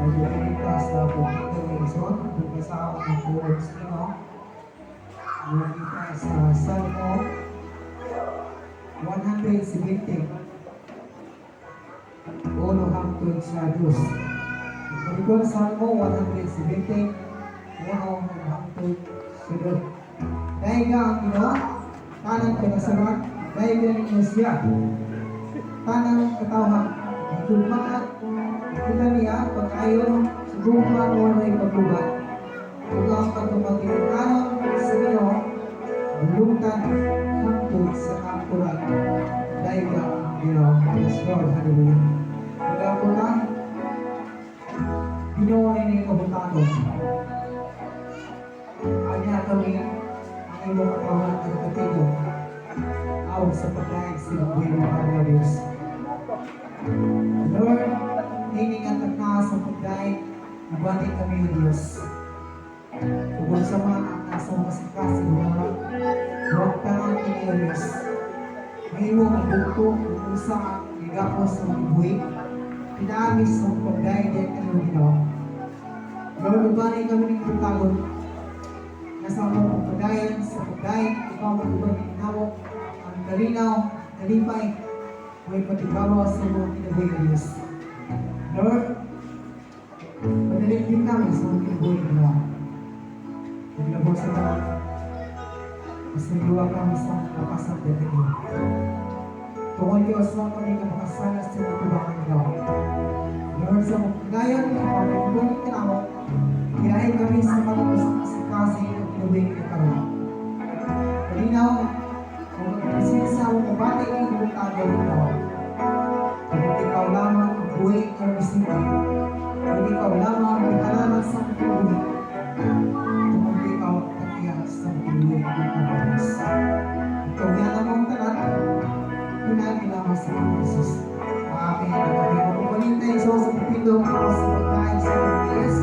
Pagkakita sa Bukidnon Luzon, pagkasama ng Puros Nino, pagkakita sa Salmo 170, uno hangtod sa Diyos. Pagkakita sa Salmo 170, uno hangtod sa Diyos. Dahil ka ang Ginoo, tanang pinasarat, dahil ka ninyo siya, tanang katawhan, tulmaat, kita niya, pag-ayon, subukan mo na ipaglubat. Ito ang pagpapagkinanon sa Ginoo, buluntan, hangtod sa kapuran. Dahil ka ang Ginoo, yes Lord, hallelujah. Kaya po na, Ginoo rin yung kabutanon. Anya kami, ang iyong katawan at katigo, awag sa pagkain sa buhay ng mga Diyos. Lord, hining at nagkaas ang pagkain, nabalik kami ng Diyos. Tugol sa mga nasa masikas sa mga huwag tanang kini ng Diyos. Ngayon ang bukto, kung saan ligapos sa mga buhay, pinaamis ang pagkain din kami ng Ginoo. Lord, nabalik kami ng pagtagon, nasa mga pagkain, sa pagkain, ikaw mag-ubang inawok, ang kalinaw, kalipay, may patibawa sa mga kinabuhi ng Diyos. Lord, padalit din kami sa mga kinabuhi ng Diyos. Naglabog sa mga, mas nagluwa kami sa kapasang dito. Tungkol kayo sa kami kapakasalas sa mga tubangan ng Diyos. Lord, sa mga kagayan, kapag may kinabuhi ka ako, kinahin kami sa mga kasi ng kinabuhi ng karoon. Kalinaw, kung magpisinsya mo mabati ng ibang tagal ng Diyos. Kung ikaw lamang ang buhay ng bisita, kung ikaw lamang ang ikalaman sa buhay, kung ikaw ang katiyak sa buhay ng Diyos. Ikaw yan lamang talat, pinagi lamang sa Jesus. Amen. Kami magpapalintay sa pagpindong ako sa pagkain sa Pagkiyas.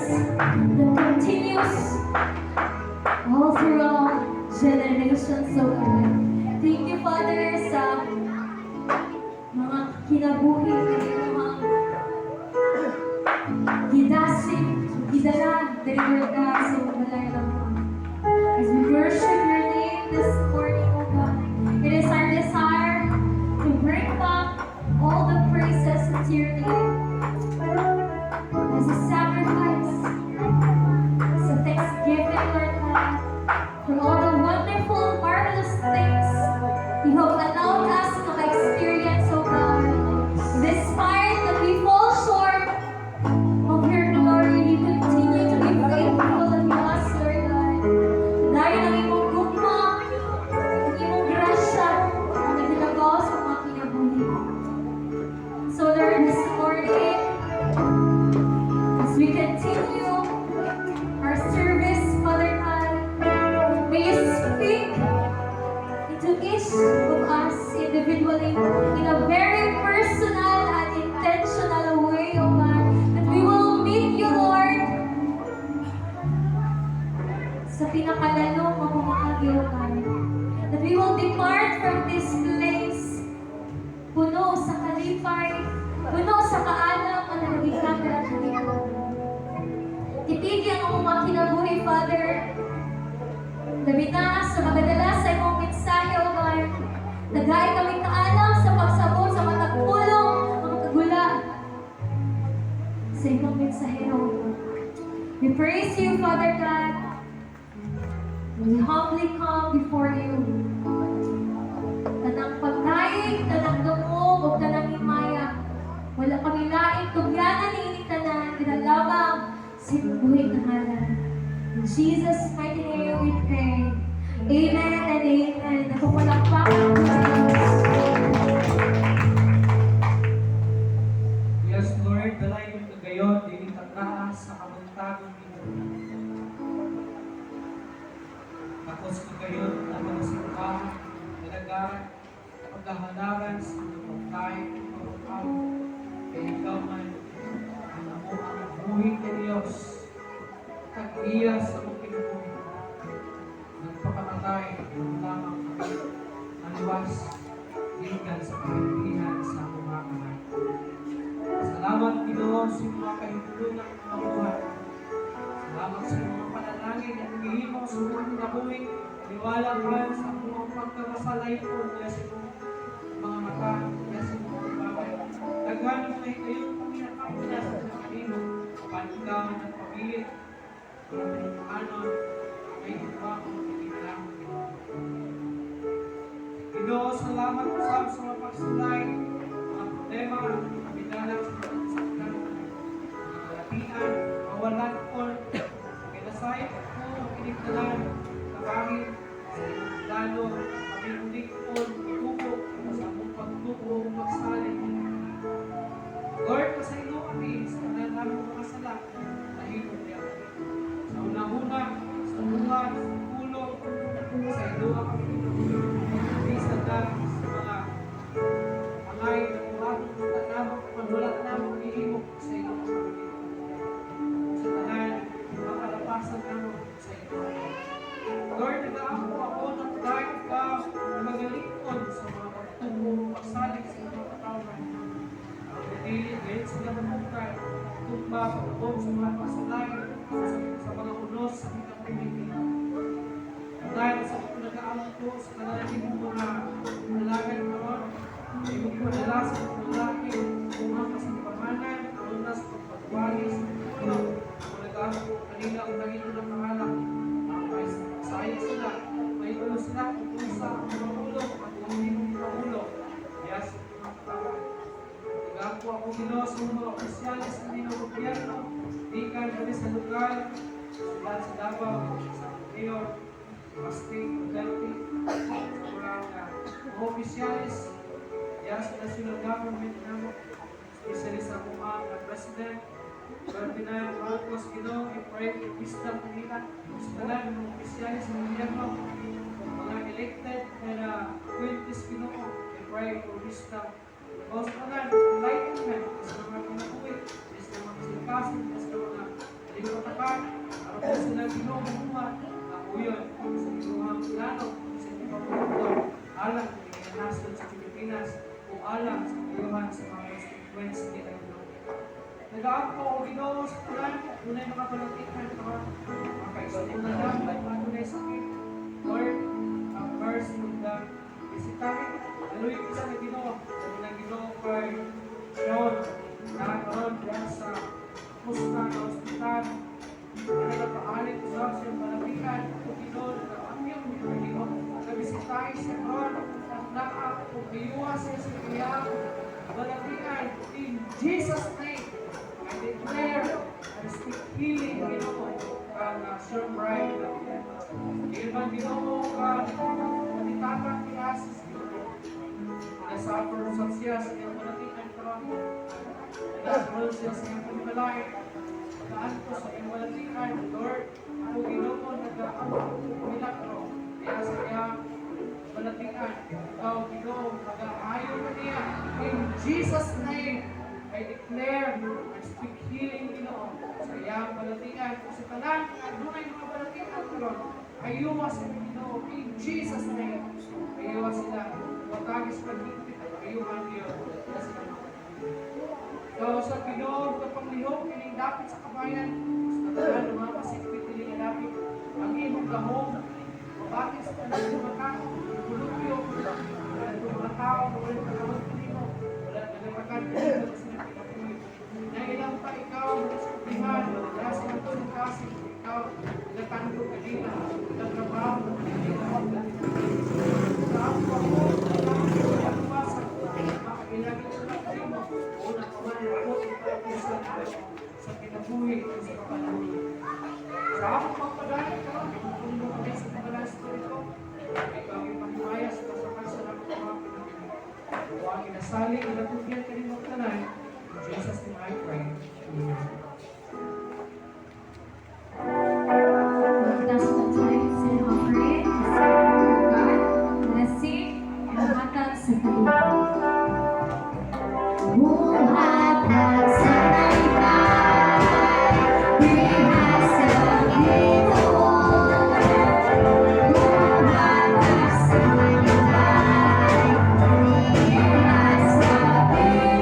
that continues all throughout generations, O God. Thank you, Father, sa mga kinabuhi na inyong gidasig, gidalag, deliver ka sa balay ng mga. As we worship your name this morning, O God, it is our desire to bring back all the praises to your name as a sacrifice, as a thanksgiving, Lord God, for all the wonderful, marvelous things you have allowed us to experience, O God. Despite that we fall short of your glory, you continue to be faithful unto us, Lord God. Dahil ang imong gugma, ang imong grasya, ang naginagawa sa mga kinabuhi. So Lord, this morning, as we continue our service, Father God, may you speak into each of us individually in a very personal and intentional way, O God, that we will meet you, Lord, sa pinakalalong mamamahagi, O God, that we will depart from this place puno sa kalipay, puno sa kaalam at nagiging at nagiging. Titigyan ang mga kinabuhi, Father. Labi na sa magadala sa imong mensahe, O God. Nagay kami kaalam sa pagsabot sa matagpulong, mga kagula sa imong mensahero, O God. We praise you, Father God. We humbly come before you. Tanang pagdaig, tanang dumog, o tanang himaya. Wala kami laing tugyanan ni ining tanan, ginalabang sa imong buhay na ngalan. In Jesus' mighty name we pray. Amen and amen. Napapalakpakan ko sa Diyos. Yes, Lord, dalay mo kagayon, di tatraas sa kamuntagon dito. Tapos kagayon, ang mga simbahan, talagaan, pagkahalaran sa mga pagkain, pagkakaw, kay ikaw man, ang amo ang buhay ni Diyos, tag-iya sa mga kinabuhi. Nagpapatay, ang lamang kami, aliwas, gikan sa pagpilihan sa mga kamay. Salamat, Ginoo, sa mga kahintulungan ng mga buhay. Salamat sa mga panalangin at hihimo sa mga kinabuhi. Iniwala ka sa mga pagkakasalay po niya sa mga mata, niya sa mga bagay. Daghan mo na ikayon kami nakapula sa mga kanino, panigawan at pamilit. Ano, may iba kong ikilang. Ginoo, salamat sa mga pagsulay, mga problema, kabidalang sa mga sakyan, mga kalatian, kawalan ko, kinasayang ko, kinigdalan, kabangin, lalo, kami ulit ko, tubo, sa mong pagtubo, magsalin. Lord, pasaylo kami sa kanalang mga sala, nahilong niya. Sa unang-una, sa buwan, sa pulong, sa iluwa kami hindi sa dami, sa mga angay na kuhatong tanamang, manulat namang ihimok sa iluwa kami. Sa tanan, mga kalapasan namang sa iluwa. Lord, nag-aako ako ng dahil ka na magalingkod sa mga pagtubo, pagsalig sa mga katawan. Ang nadili, ngayon sila mamukay, tumba, pagkabog sa mga pasalay, sa mga unos, sa mga pumili. Dahil sa nag-aalam ko sa kanalagin mo na nalagan naman, ay magpadala sa mga lalaki, umang kasangpamanan, ang unas, pagpagwalis, kung nag-aalam ko kanila ang naging ng pangalan, ang sayang sila, may ulo sila, kung sa mga ulo, at kung hindi mo ulo, kaya sa mga katawan. Nag-aalam ako Ginoo sa mga opisyalis sa mga gobyerno, ikan kami sa lugar, sulat sa Davao, sa Mayor, Pasting, Duterte, sa mga opisyalis, kaya sa national government namin, especially sa mga President, Ferdinand Marcos, Ginoo, I pray for wisdom kanila, sa talan ng mga opisyalis sa gobyerno, mga elected na 20s Ginoo, I pray for wisdom. Sa talan, enlightenment, sa mga kinabuhi, sa mga kasilikasin, sa mga Hindi ko takan, ako po sila ginumuha, ako yun, sa ginumuhang plano, sa ginumuhang alam, hindi nasod sa Pilipinas, o alam sa kuyuhan sa mga constituents nila ito. Nag-aako o ginoo sa tulan, tunay makapalatikan ka, makaisuna lang, at matunay sakit. Lord, ang verse of the visitahin, naluyo ko sa ginoo, sabi ng ginoo kay Sean, nakaroon diyan sa Musta na ospital, na nagpaalit sa siyang malapitan, o ginoo, nag-amyong ni ginoo, nabisitahin siya ron, at nakaako o iwas siya sa iyang malapitan, in Jesus' name. I declare and speak healing, Ginoo, kang Sir Brian. Iban Ginoo kang matitakan ni Asis, Ginoo. Nasuffer sa siya sa iyong malatikan karon. Nag-roll siya sa iyong pagkalay. Pagkaan ko sa iyong malatikan, Lord. Ako Ginoo, nag-milagro. Kaya sa iyong malatikan, ikaw Ginoo, mag-aayon mo niya. In Jesus' name, I declare and speak healing, Ginoo, sa iyang balatian, sa tanan, at dunay mga balatian karon. Ayuwa sa Ginoo, in Jesus' name. Ayuwa sila, matagis paghigpit at ayuhan niyo na sila. Ikaw sa Ginoo, kapanglihok, kining dapit sa kabayan, sa tanan ng mga kasikpit niling dapit, ang imong gahom, mabati sa tanan ng mga tao, kulubyo, at mga tao, walang kakawag kanino, walang nagamakan kanino, na ilang pa ikaw nasabihan, wala sa ito ng kasing ikaw, nagtanto kanina, nagtrabaho, nagtrabaho, nagtrabaho ako, nagtrabaho, makakilagin sa natin, o nakaman ako, sa kinabuhi, sa kapanahon. Sa akong pagpadalit ka, kung kami sa pagpadalit sa ito, ikaw yung panghimayas, kasakan sa namin mga pinagpili. Huwag kinasali, inatugyan ka rin magtanay, in Jesus' name I pray. Amen. That's the tithes and offering. God, let us sing and hatag sa talunan. Buhatag sa talikay, bihag sa Ginoo. Buhatag sa talikay, bihag sa Ginoo.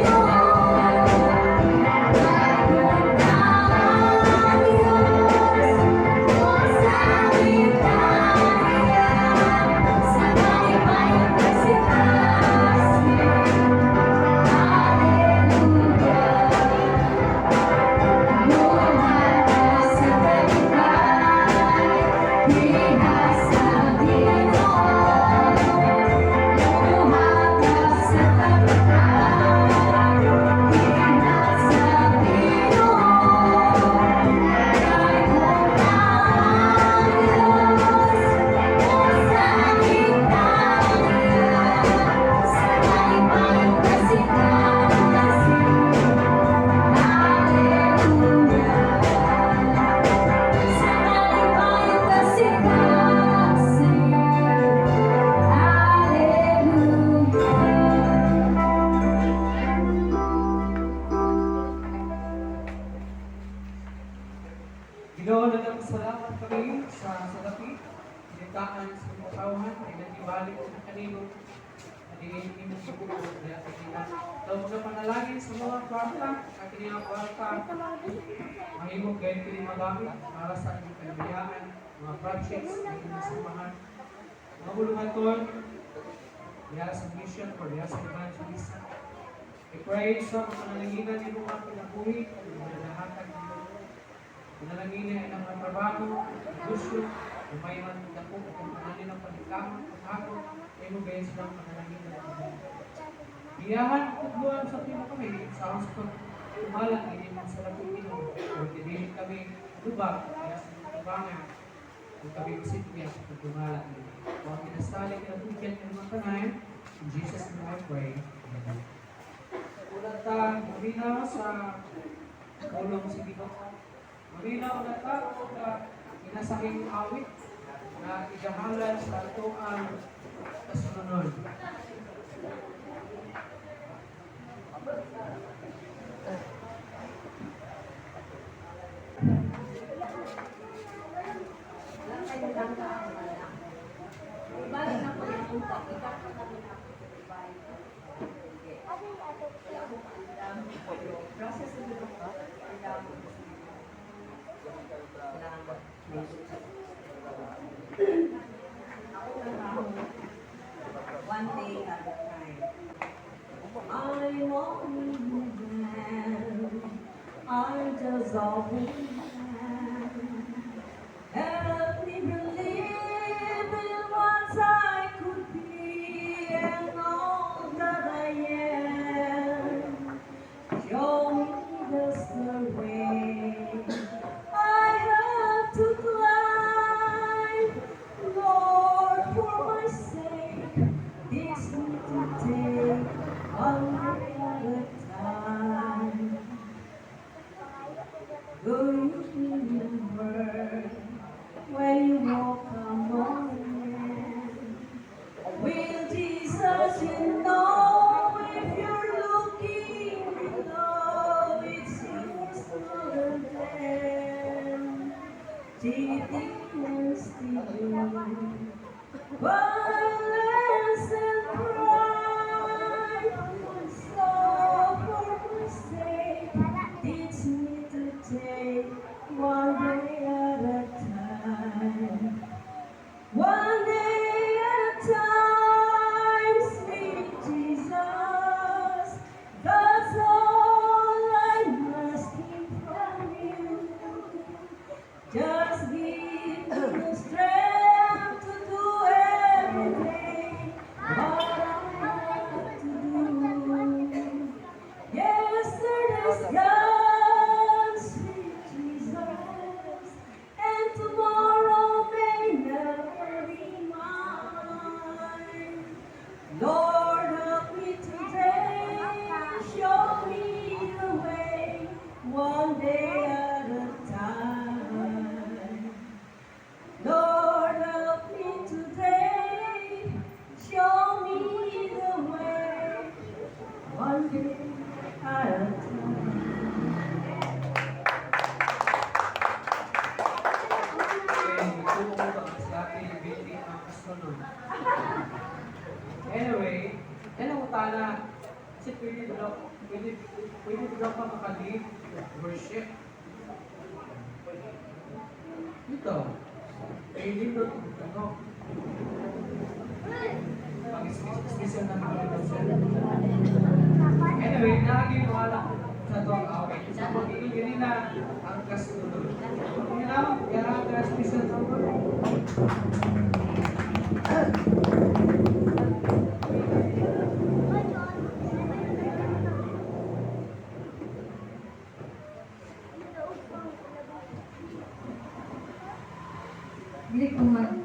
Ginoo, nagpasalamat kami sa salapi, pinitaan sa mga tauhan, ay nagibalik sa kanino, at iinigin mo sa buko, kaya kanina. Daw magpanalangin sa mga kwarta, at kanilang kwarta, mahimog kayo pinamagamit para sa inyong kalibayaan, mga projects, na inyong samahan. Mga bulungaton, diya sa mission, or diya sa evangelism. I pray sa pananaginan ni mga pinabuhi, at mga lahatag nito. Pinalangin ay ng trabaho, negosyo, umayman ng dako, kung panalin ng pagkakamang, pagkako, ay mo gaya silang panalangin ng mga. Iyahan, kutbuhan sa timo kami, sa house ko, tumalang ini mga salapin nino, o tinihin kami, lubag, kaya sa mga tabangan, kung kami visit niya sa pagtumalang nino. Huwag kinasali ka na tugyan ng mga tanay, in Jesus' name I pray. Amen. Ulat ta, marinaw sa ulong si Ginoo. Marinaw na tao na inasaking awit na igahalan sa ito ang kasunod. was all we had. Help me believe in what I could be and all that I am. Show me just the way I have to climb. Lord, for my sake, teach me to take one day at a time. Will you remember when you walk among men? Will Jesus, you know, if you're looking below, it seems smaller than Jesus to you. Violence and pride, so for my sake, teach me to take one day at a time. One day at a time, sweet Jesus, that's all I'm asking from you. Just give me the strength to do everything what I have to do. Yesterday's gone, sweet Jesus, and tomorrow may never be mine. Lord, help me today, show me the way, one day at a time. Lord, help me today, show me the way, one day at a time. Okay, gusto ko ba sa ating building ang kasunod? Anyway, yan ang utala. Kasi pwede daw pa makalive worship. Dito. Eh, dito, ano? Ang special na mga devotion. Anyway, naging wala sa itong away. Sa pag-iigili na ang kasunod. Kung yun yan ang special number.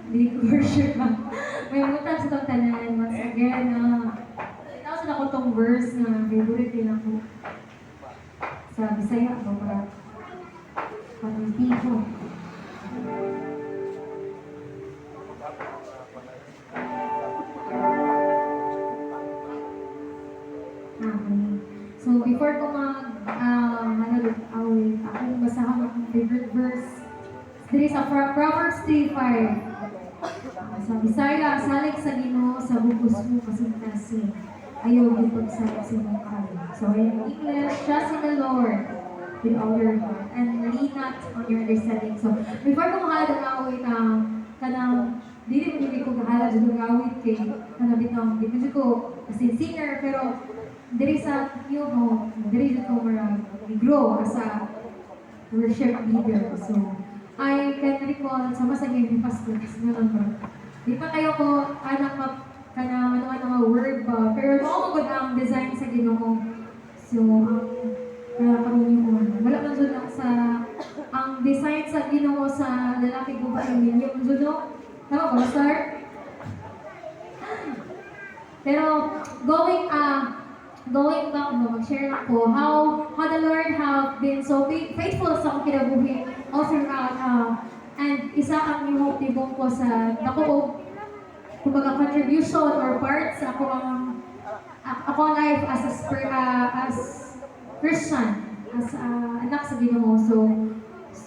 Dili ko worship man. May mutan sa itong tanan. Once again, itaw sa ako itong verse na favorite din ako. Sa Bisaya ako para pag-ipo. So, before ko manalog awit, ako basahan akong favorite verse. Diri sa Proverbs 3:5. Sa Bisaya, salig sa Ginoo sa bugos mo kasintasin. Ayaw gitod salig sa imong kayo. So in English, trust in the Lord with all your heart and lean not on your understanding. So before ko mahalad ang awit, kanang dili mo ko mahalad ang awit kay kanang bitong dili ko as in singer, pero diri sa new home, diri ko grow as a worship leader. So I can recall sama sa game pastor kasi naman ba. Di pa kayo ko anak kana ano word ba, pero mao magud ang design sa Ginoo. So karon yung wala man jud lang sa ang design sa Ginoo sa lalaki ko ba ninyo jud no? Tama ba sir? Pero going back, mag-share ako how the Lord have been so faithful sa akong kinabuhi all throughout. And isa ang new hope tibong ko sa ako kumbaga contribution or part sa ako life as Christian, as anak sa Ginoo. So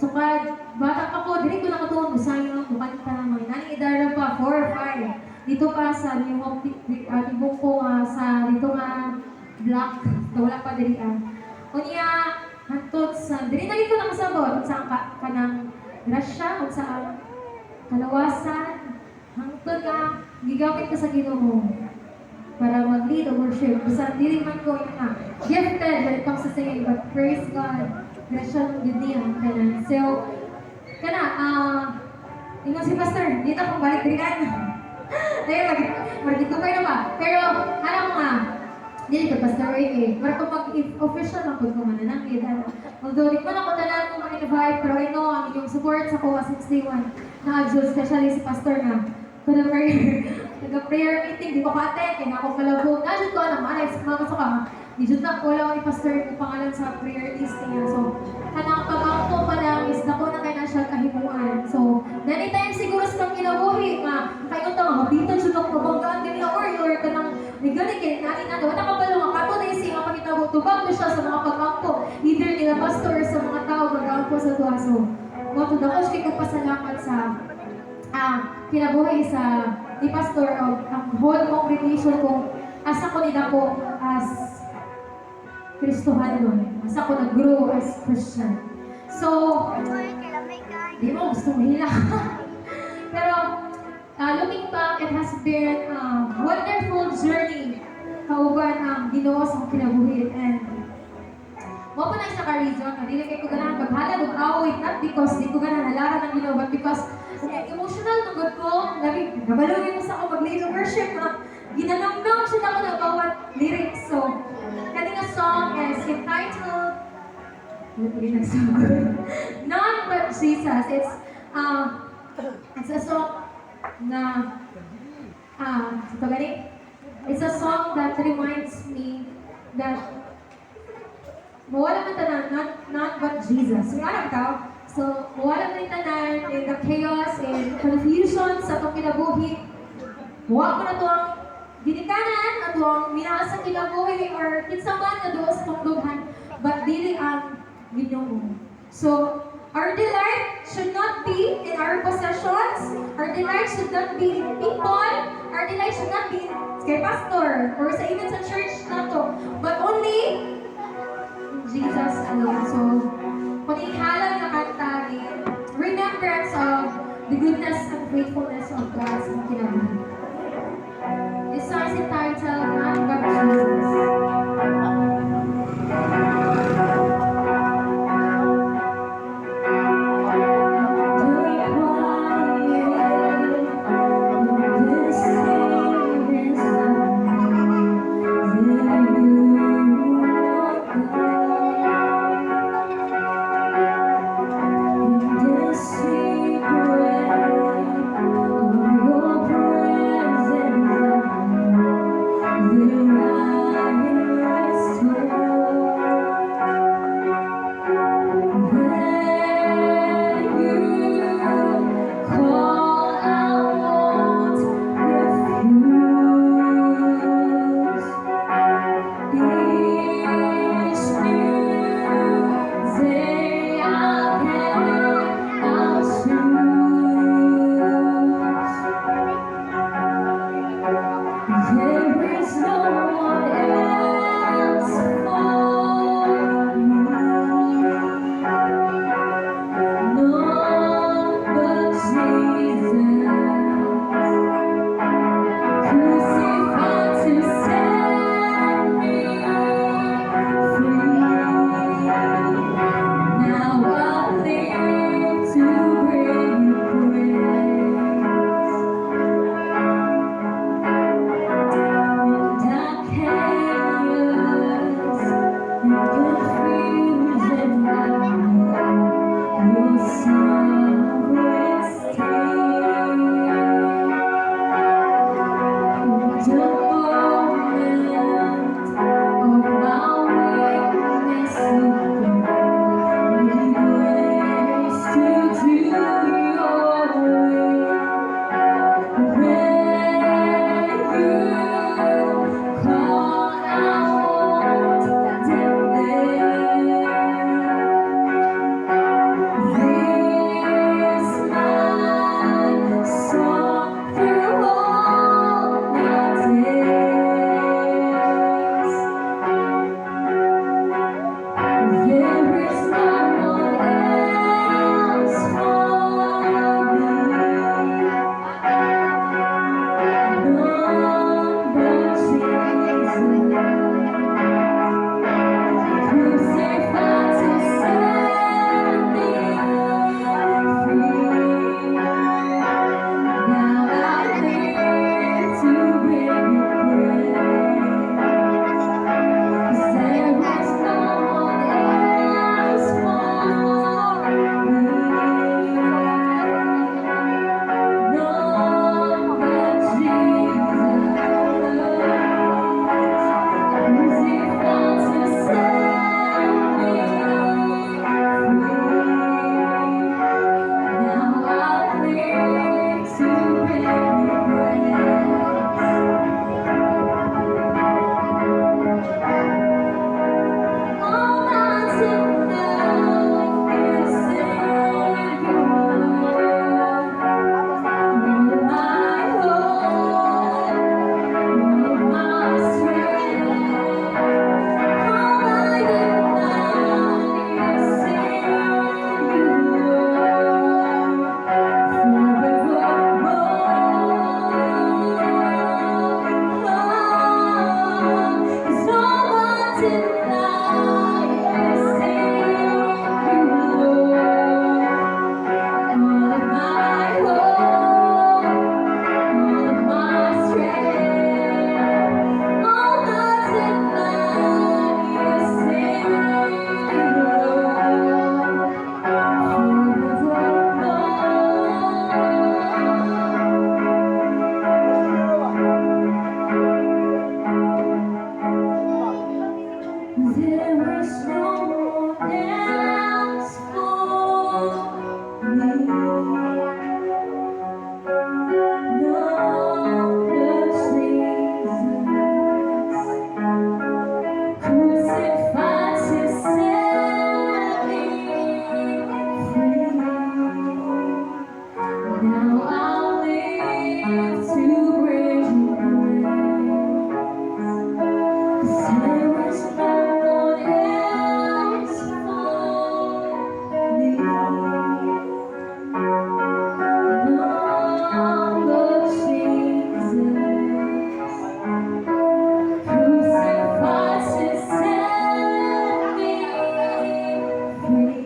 bata pa ko, dili ko nakatuon usayon ko kanta naman. Nani idara pa 4 or 5. Dito pa sa new hope tibong ko sa dito nga black, wala pa diri unya hantod sa diri na dito nakasabot sa kanang grasya ug sa kalawasan hangtod nga gigamit ka sa Ginoo para mag-lead the worship. Basta dili man ko gifted when it comes to singing, but praise God, Grasya yun niya. Kanan. So, kana, ingon si Pastor, dito kung balik dirikan. Ayun, magitupay na ba? Pero, alam mo nga, dili ko Pastor Ray eh. Pero kung mag-official lang po ko mananangid. Although, di ko na ko tanan kung mag-invite, pero I know ang inyong support sa COA 61 na adjust, especially si Pastor na. Kada prayer meeting, di ko ka-attend, kaya ako kalabog. Nadjud ko, alam, anay, mga sa ka. Di jud na ko lang ni Pastor yung pangalan sa prayer list niya. So, kanang pag-auto pa lang is dako na kay na siya kahimuan. So, anytime siguro sa kang kinabuhi nga kayo to mabitan jud ako pabanggaan din or kanang nigani kay nani na wala ka pala nga kato na si nga pagitabo tubag mo siya sa mga pag-auto either nila pastor or sa mga tao pag-auto sa tuwa. So, mo to dako siya kay pasalamat sa kinabuhi sa ni Pastor o ang whole congregation kung asa ko nila ko as Kristohanon. Asa ko nag-grow as Christian. So, di mo gusto mahila. Pero, looking back, it has been a wonderful journey kauban ang Ginoo sa kinabuhi. And, mo pa na isa ka reason, dili kay ko ganahan maghalad og awit, not because di ko ganahan halaran ng Ginoo, but because emotional ng God ko, lagi nabalugin mo sa ako mag-lead of worship na ginanamnam siya ako ng bawat lyrics. So, kaning a song is entitled None But Jesus. It's a song na ito gani? It's a song that reminds me that mawala man tanan, not but Jesus. So, alam ka? So, mawala man tanan in the chaos and confusion sa itong kinabuhi. Huwag ko na ito ang ginikanan, ato ang minahal sa kinabuhi or kinsa man nga doon sa tungdugan, but dili ang Ginoo. So, our delight should not be in our possessions, our delight should not be in people, our delight should not be kay pastor or sa even sa church na to, but only in Jesus alone. So, paninghalan na kanta ni remembrance of the goodness and faithfulness of God sa kinabuhi. This song is entitled None But Jesus. There you dance for me. Number seasons, crucified to set me free. Now I'll live to bring you praise. 'Cause there is no one else for me. Number seasons, crucified to set me free.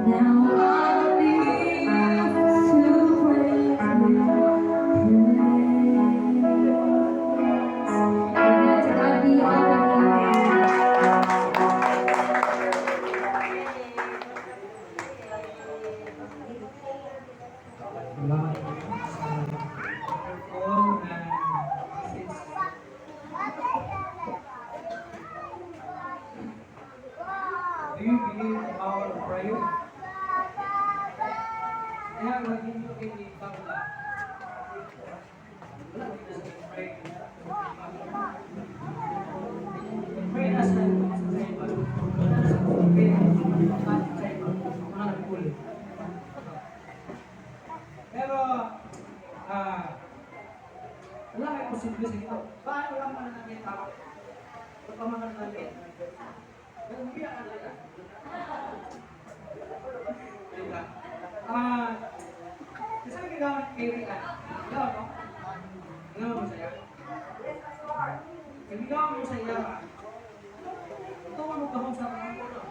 Now I live to praise you. Amen. To God be all the glory. Salamat po sa wonderful message. Do you believe the power of prayer? Kaya lagi nyo kinitangla. Pray. Pray na sa Bible. Wala sa Bible. Mga nagpuli. Pero, wala kayo posible sa ito. Paano lang mga nakita? O pa mga nakita? Pero biya ka talaga. Diba? Kasi nagagawa ng kirian. Gagawa mo? Gagawa mo saya? Nagagawa mo saya. Ito ang magkakausap ng puno.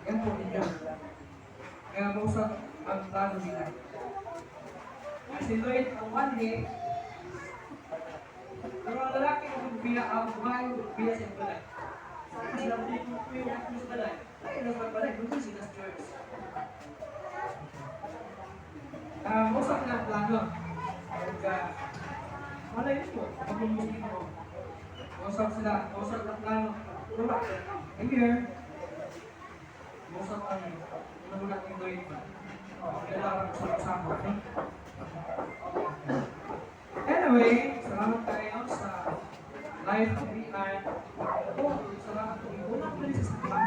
Yan po ninyo. Kaya mausap ang plano nila. Kasi Lloyd, ang one day, pero ang lalaki kung biya ang babae, biya siya balay. Kasi ang hindi ko yung balay. Ay, nasa balay, doon sila sa church. Usap na ang plano. Malay mo, pag-umusin mo. Usap sila, usap na ang plano. Diba? Here, usap kami. Ano mo natin Lloyd? Kailangan ko sa kasama. Anyway, salamat tayo sa live kaibigan. Ako, salamat po. Unang po sa sakla.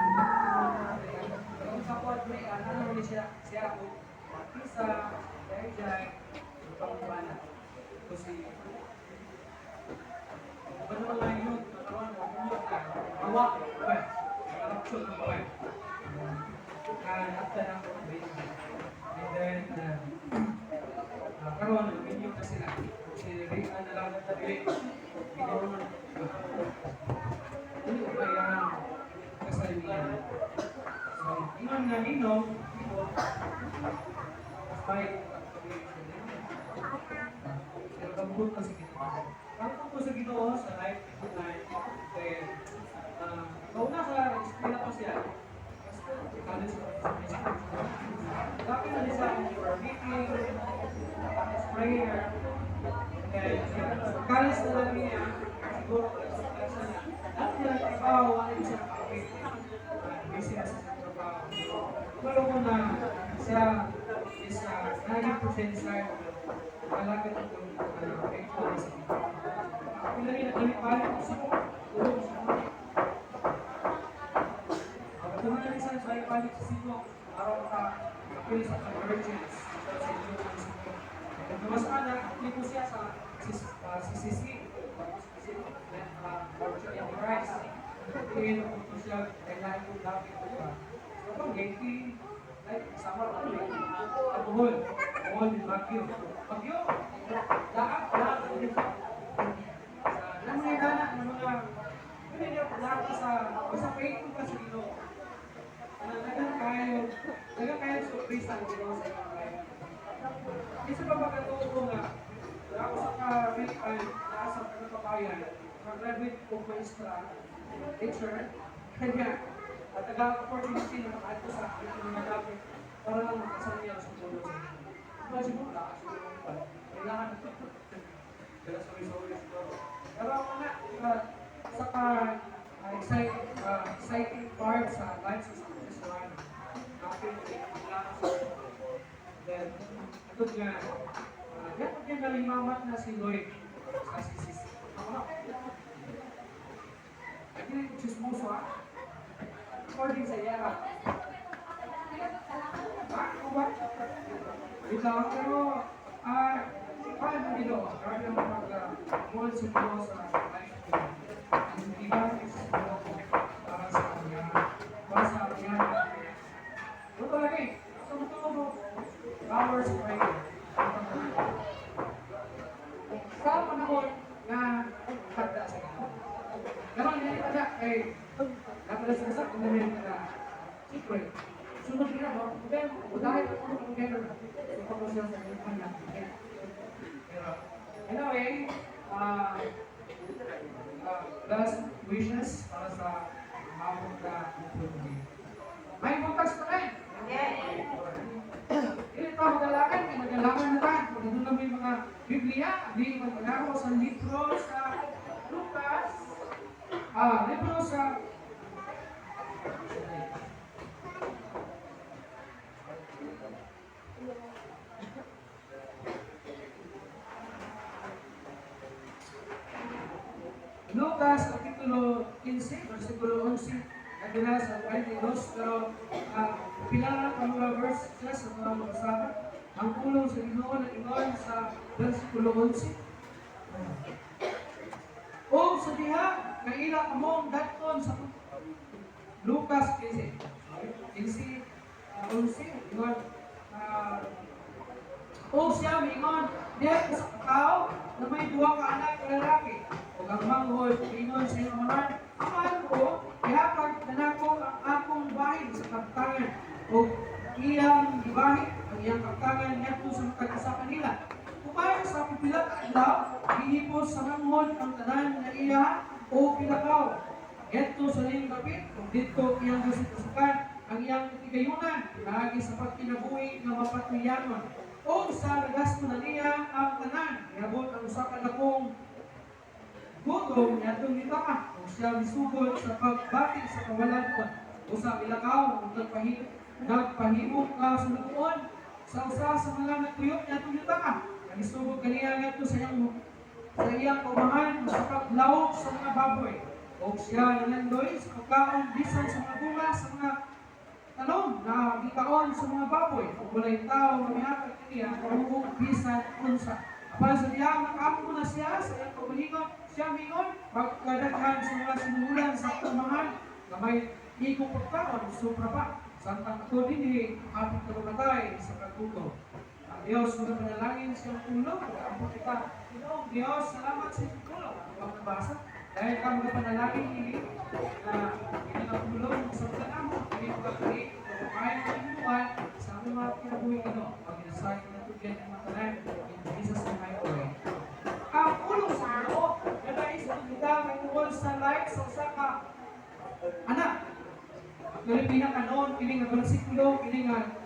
Ang kapwa ko ay ano ulit siya ako. Isa, Jai, pangubana. Kasi, ano naman lang yun? Nakaroon mo, hawak, okay. Nakaroon ng okay. After ng baby. And then, karoon, video na sila. Si Rick, na lang na tabi. Video naman. Hindi ko kaya kasalihan. So, inon na inom. Fight. Pero kabukod kasi kita. Kapag po sa Ginoo sa life night, then, kauna sa eskwela pa siya. College Dati na sa meeting, prayer, college na lang niya, siguro sa klasa niya. Dati na nagtrabaho, wala siya nakapit. Busy na sa trabaho. Pero kung na siya is 90% side, malagad itong actually sa dito. Kung lagi nagkalipalit ko sa tulong sa mga. Kung lagi sa nagkalipalit sa sino, araw makapil sa convergence sa inyo ng sino. Kung dumasana, apli po siya sa CCC, Church of Christ. Tingin po po siya, kailangan po dapat po ba. So kung genti, like, sama ko ulit. Buhol din Bagyo. Bagyo, lahat ulit. Sa mga dana, hindi niya lahat sa faithful ka sa Ginoo. Nagang kayo surpresa ang Ginoo sa inyo kayo. Isa pa magkatuo ko nga, ako sa ka-Philippine, nasa pagkapabayan, mag-graduate ko po extra teacher, kanya, at taga-opportunity na makaito sa mga dati para lang makasal niya sa tulong sa inyo. Diba siguro lakas siguro pa. Kailangan kaya sorry siguro. Pero ako nga, sa exciting dili ko chismoso ha. According sa iya ha. Ako ba? Ito, pero, paano dito? Grabe ang mag-hold sa Diyos sa life ko. Ang iba is para sa kanya. Para sa kanya. Ito talaga eh. Sa mga hours of prayer. Sa panahon na pagkada sa kanya. Ganon, hindi pagkada kay napalasasak kung namin na secret. Sunod nila, no? Dahil ako kung gano'n, ito ko siya sa kanya. Pero, anyway, last wishes para sa mabot na improvement. May bukas pa rin! Hindi pa magalakan, may magalakan na tayo. Kung doon na may mga Biblia, hindi magpagako sa libro sa Lucas, libro sa Lucas kapitulo 15, versikulo 11, nagdala sa 22, pero pila na ang mga verse siya sa mga magsama. Ang pulong sa Ginoo na ingon sa versikulo 11. O sa diha, kaila among daton sa Lucas 15. 15, 11, ingon, o siya mingon, diya sa tao na may duwa ka anak na lalaki. O ang manghod, ingon sa iyong amahan, amahan ko, ihapag na nako ang akong bahin sa kaptangan. O iyang bahin, ang iyang kaptangan, nito sa magkagasa kanila. Kumain sa pipila ka adlaw, hihipos sa manghod ang tanan na iya o pilakaw. Ito sa iyong kapit, kung dito iyang gasitusukan, ang iyang tigayunan, lagi sa pagkinabuhi na mapatuyanon. O sa lagas mo na niya ang tanan, iabot ang usa ka dakong gutom niya itong nitaka, o siya misugod sa pagbati sa kawalan ko. O sa ilakaw, nagpahimok ka sa lutuon, sa usa sa mga nagtuyok niya itong nitaka. Nagisugod kaniya niya ito sa iyang kaumahan, sa paglawog sa mga baboy. O siya nanandoy sa pagkaon, bisan sa mga bunga, sa mga talong na gikaon sa mga baboy. Kung walay tao na mayapag kaniya, karuhong bisan unsa. Para sa diya, makapo na siya sa iyang kabulingon, siya mingon, pagkadaghan sa mga sinulan sa kumahan, na may ikong pagkaon, supra pa. Santang ako din kapit na lumatay sa katuto. Ang Diyos, mga panalangin sa iyong tulong, pag-ampot kita. Inoong Diyos, salamat sa iyong tulong. Ang nabasa, dahil ka mga panalangin ini, na inakatulong sa mga mo, hindi ko kakalik, kaya ng inuwan, sa aming mga kinabuhi ino, pag inasay ko na tugyan ng mga tanan, in Jesus na may oray. Ang ulong sa iyo, na nais ang kita, may tungkol sa life, sa usa ka anak. Actually, pinakanon, kini nga versikulo, kini nga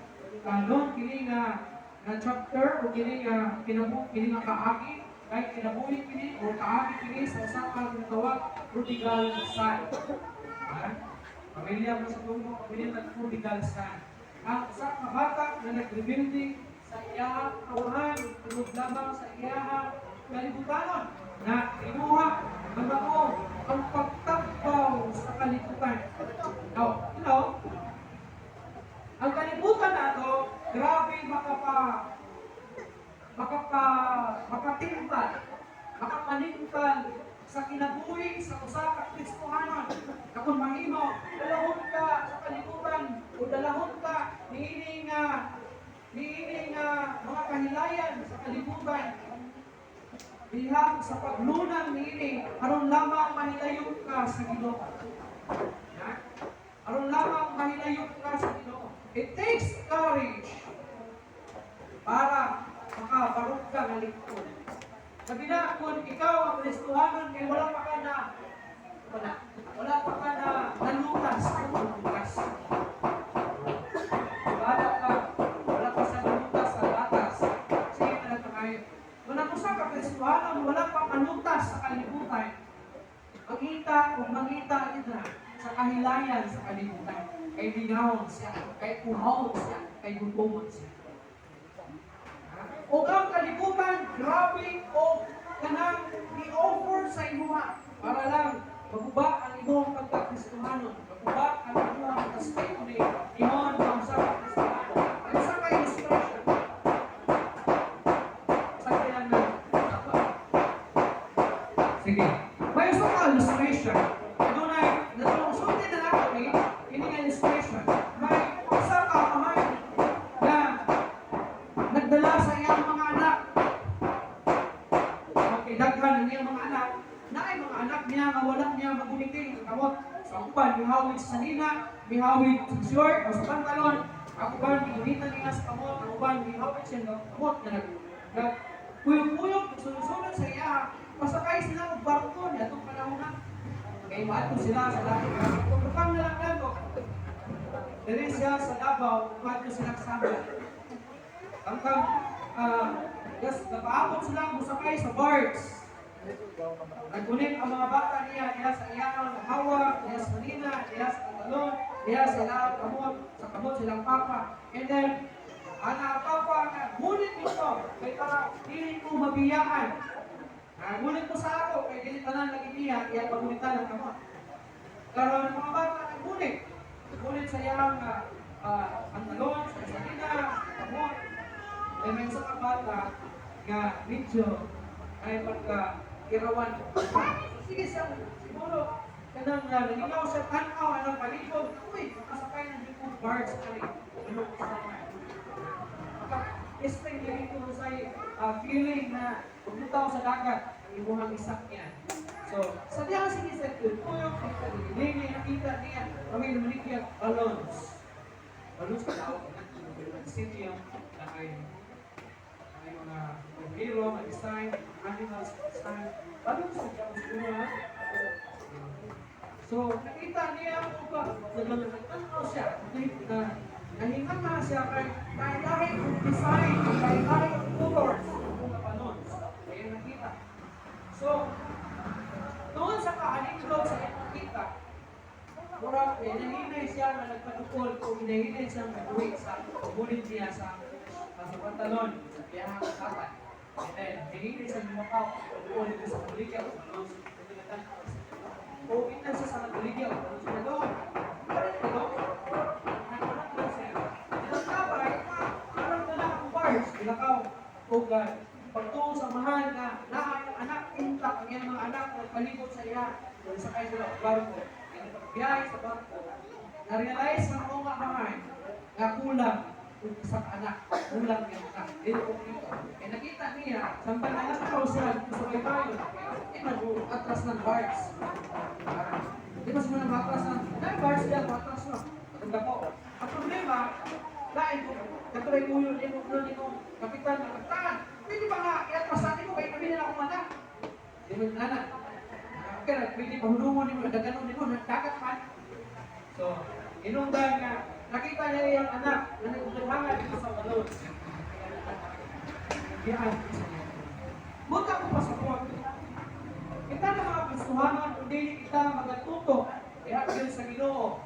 kanon, kini nga chapter, o kini nga kaagi, kahit kinabuhi kini, o kaagi kini, sa usa ka ginatawag, prodigal son. Pamilya mo sa tungo, pamilya ng prodigal son. Ang usa ka bata na nag-rebuilding sa iyahang kawahan, tungod lamang sa iyahang kalibutanon, na inuha, manao, ang pagtakbaw sa kalibutan. Now, ang kalibutan na ito, grabe makatimpan, makapaningkan sa kinabuhi sa usa ka Kristohanon. Na kung mahimo, dalahon ka sa kalibutan o dalahon ka niining mga kahilayan sa kalibutan. Bihang sa paglunang niining, aron lamang mahilayon ka sa Ginoo. Aron lamang mahilayon ka sa Ginoo. It takes courage para makabarog ka ng lingkod. Sabi na, kung ikaw ang Kristohanon, kaya wala pa ka na nalutas ng lutas. Wala pa sa nalutas sa latas. Sige na lang tayo. Kung namusa ka Kristohanon, wala pang nalutas sa kalibutan. Mangita ito sa kahilayan sa kalibutan. Kay bingawon siya, kay puhawon siya, kay gutumon siya. O ang kalibutan, grabe o kanang i-offer sa imuha para lang maguba ang imong pagka-Kristohanon. Kakuha ang imong testimony, imong pang-usap ang Kristohanon. Ano sa kayo illustration? Sa kaya na, sige. May usa ka illustration. Dunay natulong na nato ni ini nga illustration. May usa ka kamay na nagdala sa iyang mga anak. Okay, daghan ang iyang mga anak. Naay mga anak niya nga wala niya maguliting ang kamot. Sa uban, mihawid sa sanina, mihawid sa short o sa pantalon. Ang uban, giunitan niya sa kamot. Ang uban, mihawid siya ng kamot na nagpuyog-puyog, sunod-sunod sa iya. Pasakay sila ng barko niya itong panahon na. Kaya maato sila sa lahat. Tukang na lang lang ko. Dali siya sa Davao, maato sila kasama. Hanggang, napaabot sila musakay sa barge. Nagkunin ang mga bata niya sa iyang hawak, niya sa manina, niya sa pantalon, niya sa ilang kamot, sa kamot silang papa. And then, ang papa nga, ngunit dito, kaya para hindi ko mabiyaan. Ngunit ko sa ako, kaya ginitanan lagi niya, kaya pagulitan ng kamot. Pero ang mga bata, ngunit sa iyang pantalon, sa manina, kamot. Kaya may isang bata nga medyo ay pagka-irawan. Sige siya, siguro, kanang naligaw siya, tanaw, anong palibog. Uy, makasakay ng dito, barge, ano ko sa mga. Maka-explain din ito sa feeling na pagmutaw sa dagat, ang ibuhang isak niya. So, sadya sige sa ito, tuyok, nakita niya, kami namanik yung balloons. Balloons ka daw, stadium, na ay mga hero, mga design, animals, design, balloons sa mga. So, nakita niya ako ba, naglalagay siya, na nahingan na siya kay lahi ng design, kay lahi ng colors, ng mga balloons. Kaya nakita. So, doon sa kaaninglog sa nakita, murag, nahinay siya na nagpadukol kung nahinay siya mag-uwi sa pagulit niya sa pantalon, sa piyahang katawan. And then, nahinay siya lumakaw, padukol dito sa paligyaw, sa balloons, o ina siya sa paligyaw, balloons na doon. Parang ito, nagpanak lang siya. Tinagkabay, parang na ang bars, ilakaw, kung pagtungo sa mahal na lahat ng anak, intak ang iyang mga anak na palibot sa iya, kung sakay sila sa barko, yung pagbiyahe sa barko, na-realize ng mga mahal na kulang kung isang anak, kulang yung anak, dito kung ito. Eh nakita niya, sampai na natakaw siya, sabay tayo, atras ng bars. Di ba sila nag-atras ng, bars yan, atras na. Patanda ko. Ang problema, dahil ko, katuloy mo yun, kapitan na kapitan. Pwede ba nga, i-atras natin ko, kaya kami nila akong anak. Di ba yung anak? Kaya pwede pahulungan nyo, nagaganon nyo, nagdagat man. So, inundan nga, nakita niya yung anak na nagtulhangan dito sa balon. Yan. Buta ko pa sa kuwag. Kita na mga Kristohanon, hindi kita magatuto. Kaya yun sa Ginoo.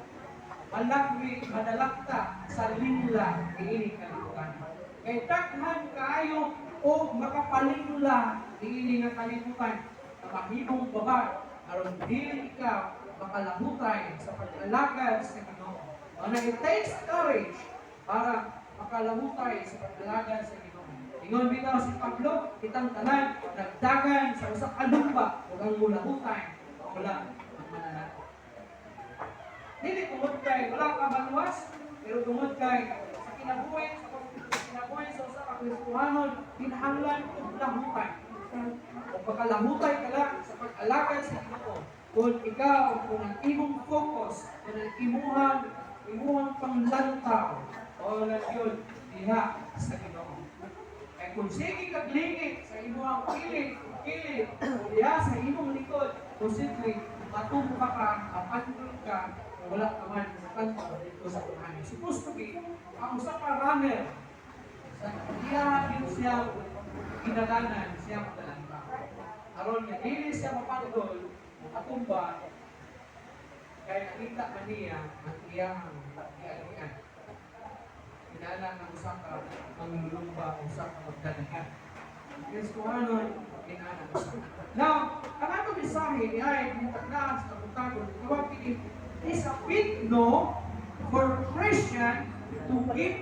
Malakwi, madalakta sa linla, iini kalimutan. Kaya takhan kaayo o makapalingla, iini nga kalimutan. Na mahimong baba, aron dili ikaw makalahutay sa pag-alagad sa Ginoo. It takes courage para makalahutay sa pag-alagad sa Ginoo. Ingon bitaw si Pablo, kitang tanan, nagdagan sa usak alumba, huwag ang mulahutay, wala ang mananalo. Dili tungod kay wala ka maluwas, pero tungod kay sa kinabuhi sa usa ka Kristohanon, kinahanglan og lahutay. Kung pagkalahutay ka lang sa pag-alagad sa Ginoo, kung ikaw, kung ang imong focus, kung ang imuhang panglantaw, o lang yun, diha sa Ginoo. Kaya kung sige kaglingit sa imuhang kilig, o diha sa imong likod, posibleng matubo ka, mapandol ka, wala ka man sa kanto dito sa kumahan. Supposed to be, ang usa ka runner, sa diha siya ginaganan, siya magdalanta. Aron nga, dili siya mapandol, matumba, kaya nakita man niya ang iyang ialian. Kinala ng usa ka manglulumba, usa ka magdalahan. Kristohanon inanas. Now, ang atong mensahe ay na sa butagon, tawag kini is a big no for Christian to give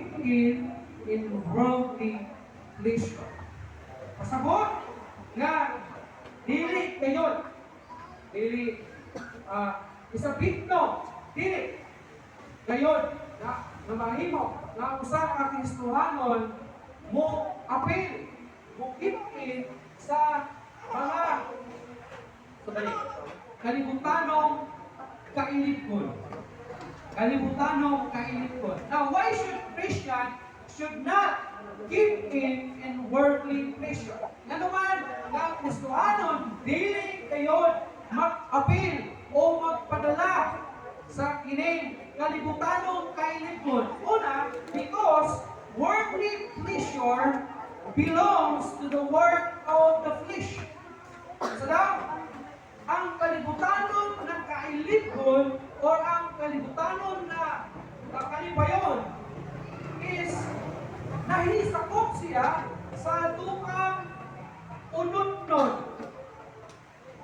in worldly pleasure. Pasabot nga dili kayon. Dili is a big no. Dili kayon na mahimo na usa ka Kristohanon mo apil mo give sa mga kalibutanong kailipon. Kalibutanong kailipon. Now, why should Christian should not give in worldly pleasure? Nga naman, nga Kristohanon, dili kayo mag-apil o magpadala sa kining kalibutanong kailipon. Una, because worldly pleasure belongs to the work of the flesh. So now, ang kalibutanon ng kailipon o ang kalibutanon na kalibayon is nahisakop siya sa tukang unod-non.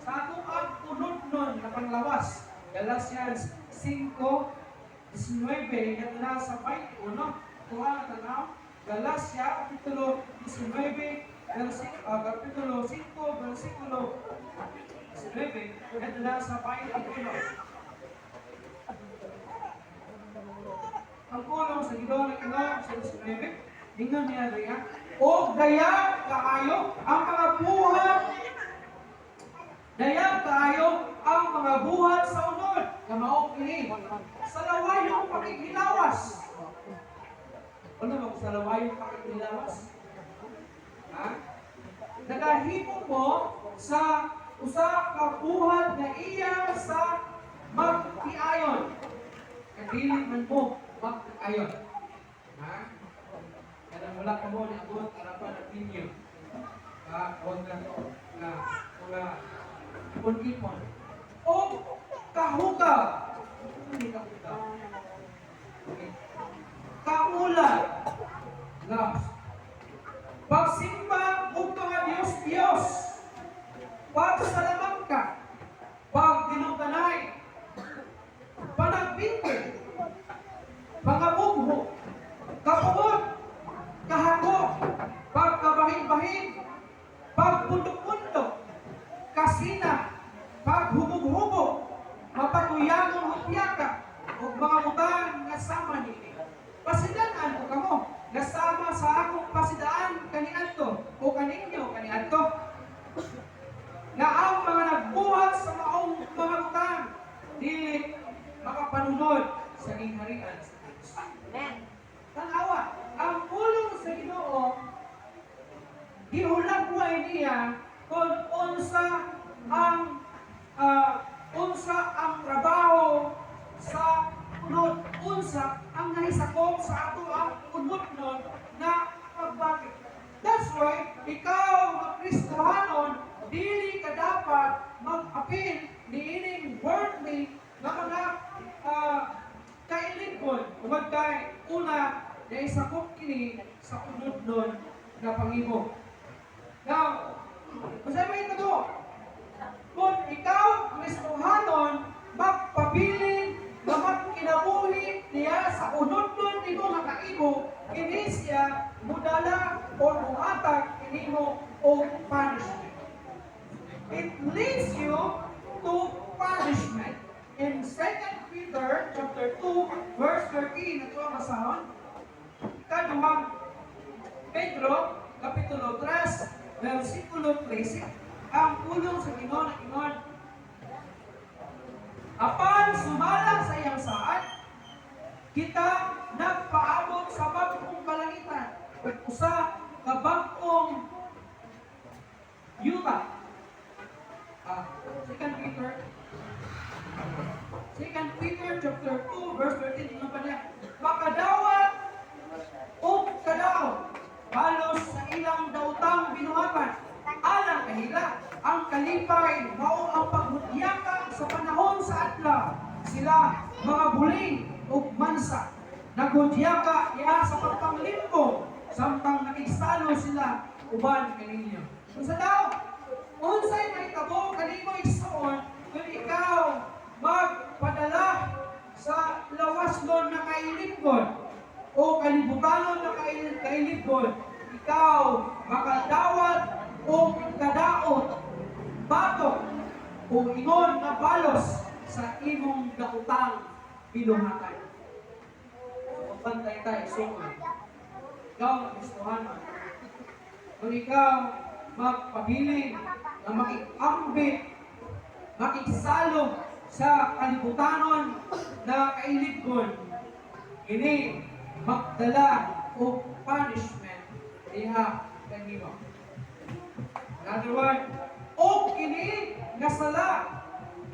Sa tukang unod-non na panglawas. Galatians 5:19 yan na sa 21. Kuha na tanaw. Galacia, Kapitulo 19, Kapitulo 5, versikulo 19, at nasa 21. Ang kulong sa Ginoo ng Ginoo sa 19, tingnan niya riya, o daya kaayo ang mga buhat, daya kaayo ang mga buhat sa unod, na mao kini sa lawayong pakikilawas. Ano ba sa lawayong pakikilawas? Ha? Nagahimo mo sa usa ka buhat na iya sa magtiayon. Kadili man mo magtiayon. Ha? Kada wala ka mo ni abot harapan ng inyo. Huwag na mga ipon-ipon. O kahugaw. Hindi kahugaw. Okay. Kaulan. Love. Pagsimba o mga Diyos-Diyos. Pagsalamat ka. Pagdinutanay. Panagbingkid. Pangabugho. Kapuot. Kahago. Pagkabahin-bahin. Pagpundok-pundok. Kasina. Paghubog-hubog. Mapatuyagong hupyaka. O mga butang nga sama nini. Pasidaan ko kamo. Nasama sa akong pasidaan kaniadto o kaninyo kaniadto. Na ang mga nagbuhat sa maong mga butang dili makapanunod sa gingharian sa Diyos. Amen. Tanawa, ang pulong sa Ginoo gihulagway niya kung unsa ang trabaho sa unod, unsa ang nahisakop sa ato ang unod nun na pagbakit. That's why, ikaw na Kristohanon, dili ka dapat mag-apil ni ining worldly na mga kailipon. Umagkay, una, na isakop kini sa unod nun na pangimo. Now, masaya ito mo, kung ikaw, Kristohanon, magpabilin na magkinabuhi niya sa unod-unod nito nga kaibo, kini siya mudala o muhatag kinimo o punishment. It leads you to punishment. In 2 Peter chapter 2, verse 13, ito ang masahon. Kaduhang Pedro, Kapitulo 3, versikulo 13. Ang pulong sa Ginoo ng Ingon, apan sumalang sa iyang saad, kita nagpaabot sa bagong kalangitan, at usa ka bagong yuta. 2 Peter chapter 2, verse 13, ino pa niya, makadawat o kadaw, halos sa ilang dautang binuhatan, alang kahila, ang kalipay, mao ang paghudyaka sa panahon sa adlaw. Sila, mga buling o mansa, naghudyaka iya sa pagpanglimpong, samtang nakigsalo sila o uban kaninyo. Unsa daw? Unsay mahitabo kanimo igsoon kung ikaw magpadala sa lawaslon na kailibgon o kalibutanon na kailibgon, ikaw makadawat o kadaot, batok o ingon na balos sa imong daotang binuhatan. So, pantay tayo, suman. Ikaw magustuhan mo. Kung ikaw magpabiling na makikambit, makiksalog sa kalibutanon na kailibgon, ini magdala o punishment diha kanimo. Another one, o kini nga sala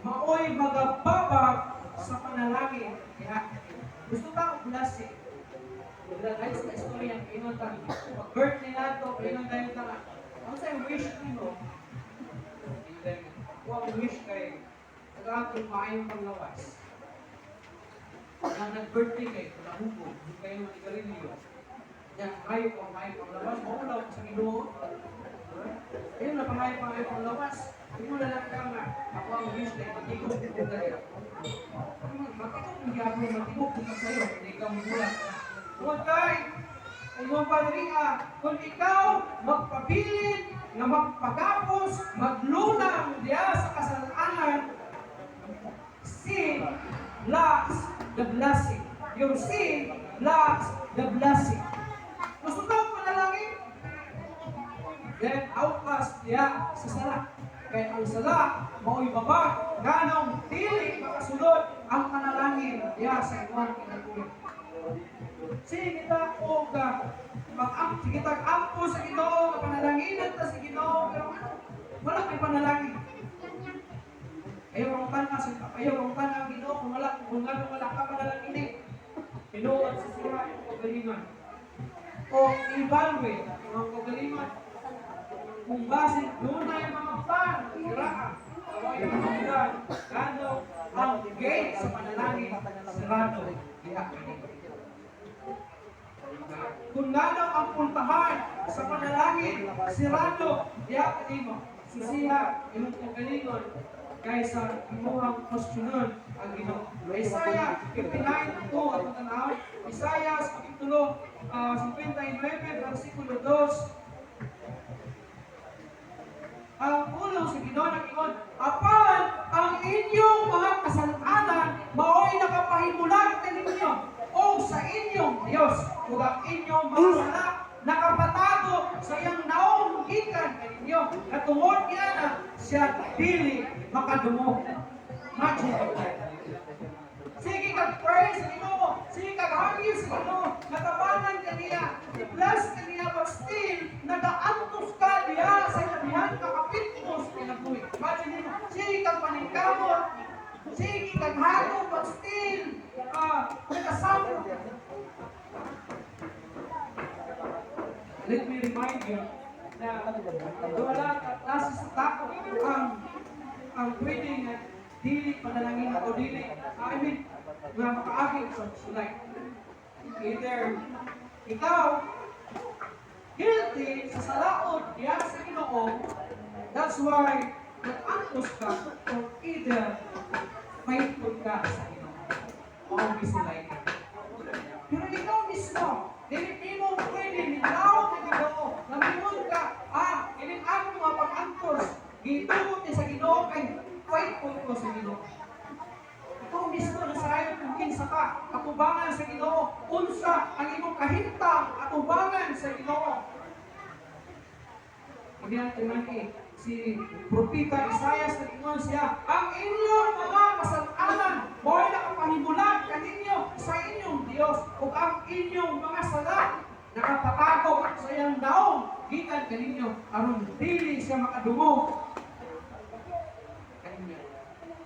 maoy magababag sa panalangin diha. Gusto ta og blessing. Dahil sa istorya ng inon ta, pag-birthday nato, inon tayo ta. Ang sa'yo wish nimo, huwag wish kay nag-aatong maayong panglawas. Nang nag-birthday kayo, palahubo, hindi kayo manigarilyo. Yan, ayaw kang maayong panglawas, maulaw ka sa Ginoo. Ayun na pangayo panglawas. Hindi mo na lang ka nga, ako ang wish kay matigok ko tayo. Matigok hindi ako matigok ko sa'yo, hindi ka magulat. Huwag kayo, ayun padringa, kung ikaw magpabilin na magpagapos, maglunang diya sa kasalanan, sin lacks the blessing. Your sin lacks the blessing. Gusto daw panalangin? Then outcast diya sa sala. Kaya ang sala, mao'y baba, ganong dili makasulod ang panalangin diya sa iwan kinatuloy. Sige kita o sige kita ampo sa Ginoo, panalanginan ta sa Ginoo, pero wala kay panalangin. Ayaw ang Ginoo kung wala ka panalangin eh. Pinuot sa sira yung kagalingan. O evaluate ang kagalingan. Kung basin doon na yung mga pan, siraan. O yung mga gano ang gate sa panalangin, sirado. Kung gano ang puntahan sa panalangin, sirado, diya kanimo. Susiha, imong kagalingon, kaysa imuhang kwestiyonon ang Ginoo. Isaiah 59:2 at tanaw. Isaiah kapitulo 59 versikulo 2. Ang ulo sa Ginoo nag-ingon, apan ang inyong mga kasalanan mao'y nakapahimulan kaninyo o sa inyong Dios ug ang inyong mga sala nakapatago sa iyang naong gikan kaninyo katungod niya na siya dili makadumog. Sige kag-pray sa Ginoo, sige kag-hangin sa Ginoo, natabangan kaniya, i-bless kaniya, but still nagaantos ka diya sa labihan kakapitmos kinabuhi. Imagine mo, sige kag-paningkamot, sige kag-hago, but still nagkasabot. Let me remind you na wala klase sa takot ang pwedeng dili panalangin ako dili. I mean, nga makaagit so like either ikaw guilty sa salaot diya sa Ginoo, that's why nag-antos ka, or either faithful ka sa Ginoo. Always like it. Pero ikaw mismo, dili mo pwede nilawag na Ginoo, namingon ka, ining ako mga pag-antos, gitugot sa Ginoo kay faithful ko sa Ginoo. Ikaw mismo nasayon kung kinsa ka, atubangan sa Ginoo, unsa ang imong kahintang atubangan sa Ginoo. Kaya tinangi si Propeta Isaiah sa ingon siya, ang inyong mga kasalanan mo'y nakapahimulan kaninyo sa inyong Dios ug ang inyong mga sala nakapatago sa iyang daong gikan kaninyo aron dili siya makadungog.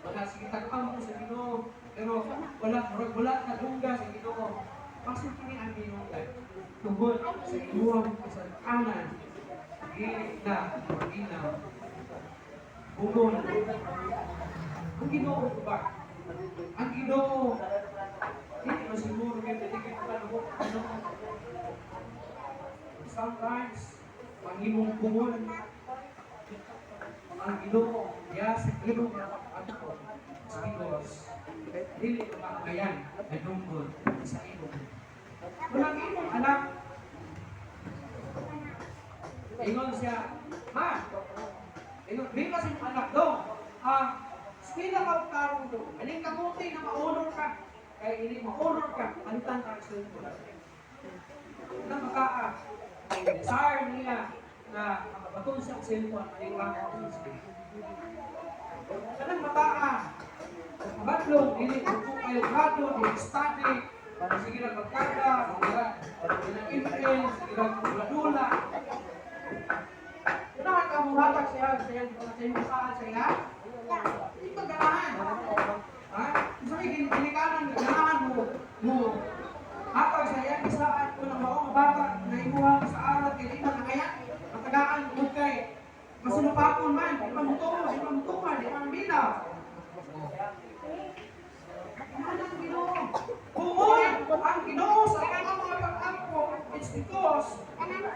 Wala sige tag-ampo sa Ginoo, pero wala na dungga sa Ginoo. Pasig kini ang hinungdan. Tungod sa imuhang kasalanan, gina, ginaw, bumon. Ang Ginoo ba? Ang Ginoo, hindi mo siguro kaya delikit ka na mo. Sometimes, ang imong bungol. Ang Ginoo diya sa imong pag-adto sa Dios. Dili ka makayan na dungkol sa imong. Kung ang imong anak, ingon siya, ma, ingon, may kasi anak daw, sila ka karong do, aling kamuti na maunor ka, kaya hindi maunor ka, alitan ka sa ito. Na makaa, desire niya na makabatong siya sa cellphone, aling lang ako sa cellphone. Kanang makaa, batlong, hindi ko kayo gato, hindi study, para sige lang magkada, sige lang email, sige lang dula. Unahan ka mong hatag siya, sa iyong saan siya, hindi ka ganahan. Ha? Gusto kayo ginikanan, ganahan mo. Hatag sa iyong saan, kung ang maong bata na imuha sa aral, kaya iba na kaya, matagaan mo kay masinupakon man, di man mutungo, di man bilaw. Ang Ginoo. Kung ang Ginoo sa kanyang mga pag-ampo, it's because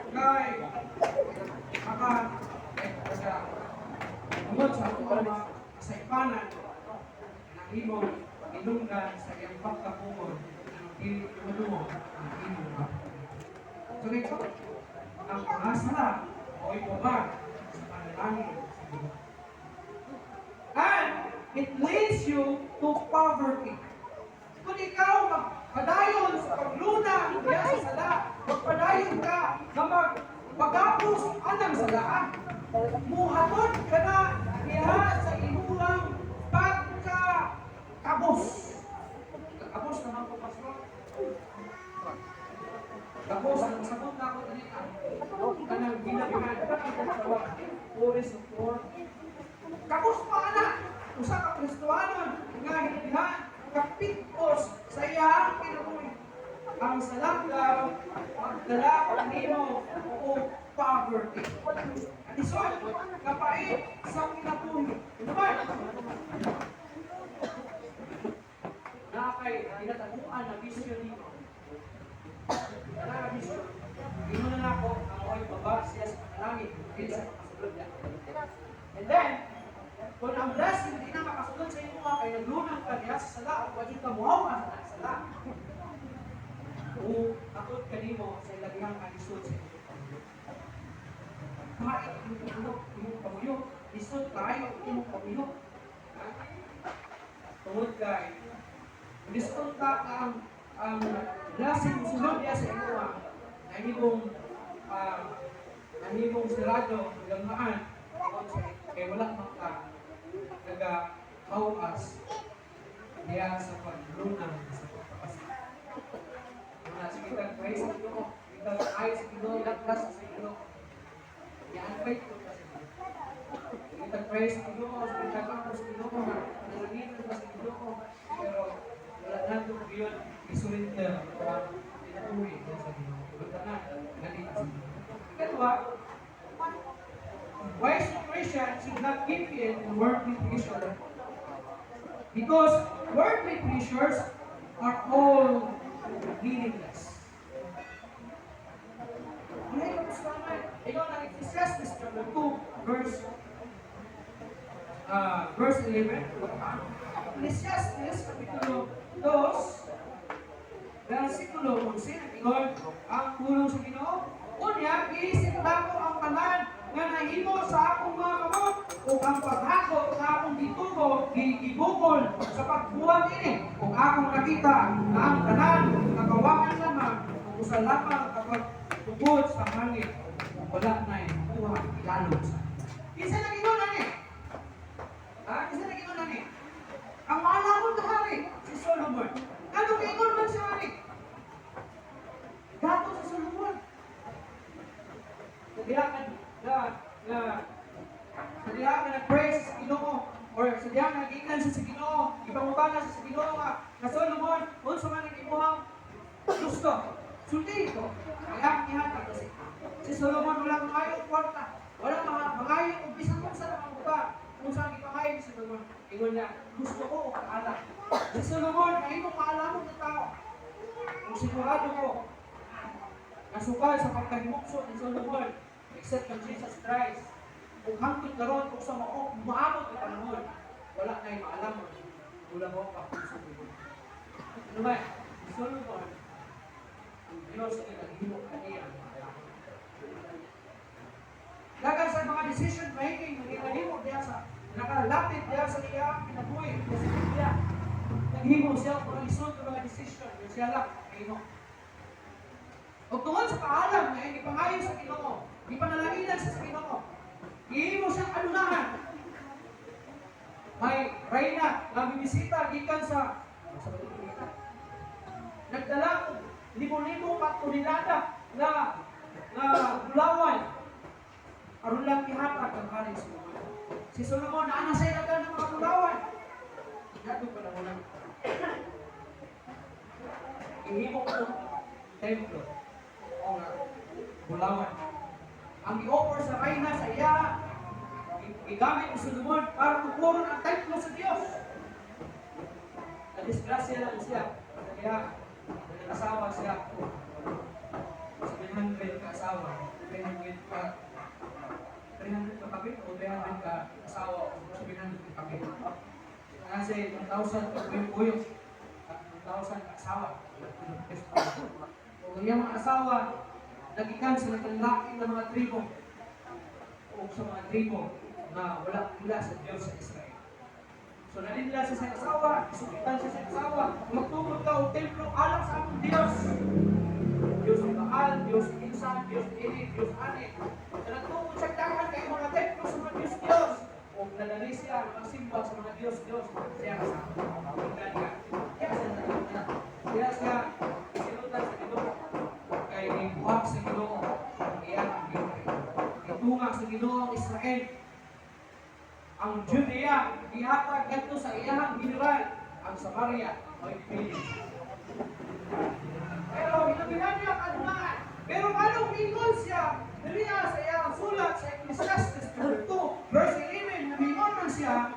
kay umot sa mga kasaipanan ng imong inunggan sa iyang pagkapungol ng dili tumutungo ang imong ba. So dito, ang pangasala o ibabag sa panalangin sa Ginoo. And it leads you to poverty. Kung ikaw magpadayon sa pagluna diya sa sala, magpadayon ka na magpagapos anang salaan, muhatod ka na diha sa imuhang pagkakabos. Kabos naman po, Pastor. Kabos, ang sagot na ako dali kanang ginabihan, puris of poor. Kabos pa anak, usa ka Kristohanon, nga hinibihan, kapitpos sa iyang kinabuhi. Ang salanggaw, magdala ang nimo o poverty. Adison, kapait sa kinabuhi. Naman, nakakay, tinataguan na bisyo dito. Talaga bisyo. Ino na ako, ang ako'y babag siya sa panalangin, hindi sa pakasulod niya. And then, kung ang blessing hindi na makasunod sa imo kay naglunang ka diha sa sala o wadi ka muhawa sa sala. O takot kanimo sa ilaghang alisod sa imo. Kahit imong pamuyok, lisod tayo imong pamuyok. Tungod kay lisod ka ang blessing sunod diha sa imo na imong sirado gamaan kay wala man ka nag-auas diya sa paglunang sa pagpapasya. Sige kang praise sa Ginoo, kita ay sa Ginoo, ilaglas sa Ginoo. Yan faith ko sa Ginoo. Kita praise sa Ginoo, kita kang sa Ginoo, nalangin ko sa Ginoo, pero wala na ito yun, isurrender, pinatuloy ko sa Ginoo. Wala na, nalita sa Ginoo. Ikaw wise Christian should not give in to worldly pleasure, because worldly pleasures are all meaningless. Ikaw na Ecclesiastes chapter 2 verse 11. Ecclesiastes kapitulo 2 versikulo 11. Ingon, ang tulong sa Ginoo, unya iisip nako ang tanan nga nahimo sa akong mga kamot ug ang paghako nga akong gitubo gibukol sa pagbuhat ini ug akong nakita na ang tanan nagawangan lamang ug usa lamang kapag tubod sa hangin wala na buha ilalog sa kinsa nagingon ani kinsa nagingon ani ang malamon na hari si Solomon ano ingon man siya ani dato sa Solomon sa diha ka nag-praise sa Ginoo or sa diha ka nag-ingnan sa Ginoo, ipangubana sa Ginoo nga Solomon, unsa man ang imuhang gusto. Sulti ito, kaya ang ihatag kasi. Si Solomon wala mangayo kwarta, wala mangayo kung bisang kung saan ang uba, kung saan ipangayo si Solomon. Ingon niya, gusto ko o kaalam. Si Solomon, ay mo kaalamon ng tao. Kung sigurado ko, nasukal sa pagkahimukso ni Solomon, except kang Jesus Christ. Kung hangtod karon kung sa maabot ang panahon, wala na yung maalam mo. Wala mo pa kung sa Diyos. Ano ba? Solomon, ang Diyos ay naghimo kaniya. Dagan sa mga decision making, naghimo diya sa nakalapit diya sa iya kinabuhi, sa Biblia. Naghimo siya kung lisod ng mga decision, yung siya lang, kaino. O tungkol sa kaalam na ipangayo sa Ginoo, ipanalagilan siya sa Ginoo, ihimo siyang alunahan. May reyna na bimisita gikan sa nagdala ko libo-libo patunilada na bulawan aron lang ihatag ang hari sa Solomon. Si Solomon na sa ilagan ng mga bulawan. Nato pa na muna. Ihimo ko templo o bulawan. Ang i-offer sa reyna sa iya igamit ni Solomon para tukuron ang templo sa Diyos. Na-disgrasya lang siya. Kaya, nag-asawa siya. 700 ka asawa. 300 ka kapit o 300 ka asawa o 700 ka kapit. Kasi 1,000 ka buyong-buyong. 1,000 ka asawa. O yung mga asawa, nagikan sila ng laki ng mga tribo. O sa mga tribo na wala sa Diyos sa Israel. So nalinla siya sa asawa, isukitan siya sa asawa, magtugod ka o templo alang sa among Diyos. Diyos ni Baal, Diyos ni Insan, Diyos ni Eli, Diyos ani. So nagtugod siya dahan kay mga templo sa mga Diyos. O nadali siya magsimba sa mga Diyos. Siya kasama. Tingnan ka. Kaya siya sinutan sa Ginoo. Kay ibuhak sa Ginoo. Iyan ang Ginoo. Itunga sa Ginoo ang Israel. Ang Judea, ihatag ito sa iyang general, ang Samaria, ay pilit. Pero hinabihan niya kanunahan. Pero anong mingon siya, diriya sa iyang sulat sa Ecclesiastes 2, verse 11, namingon man siya,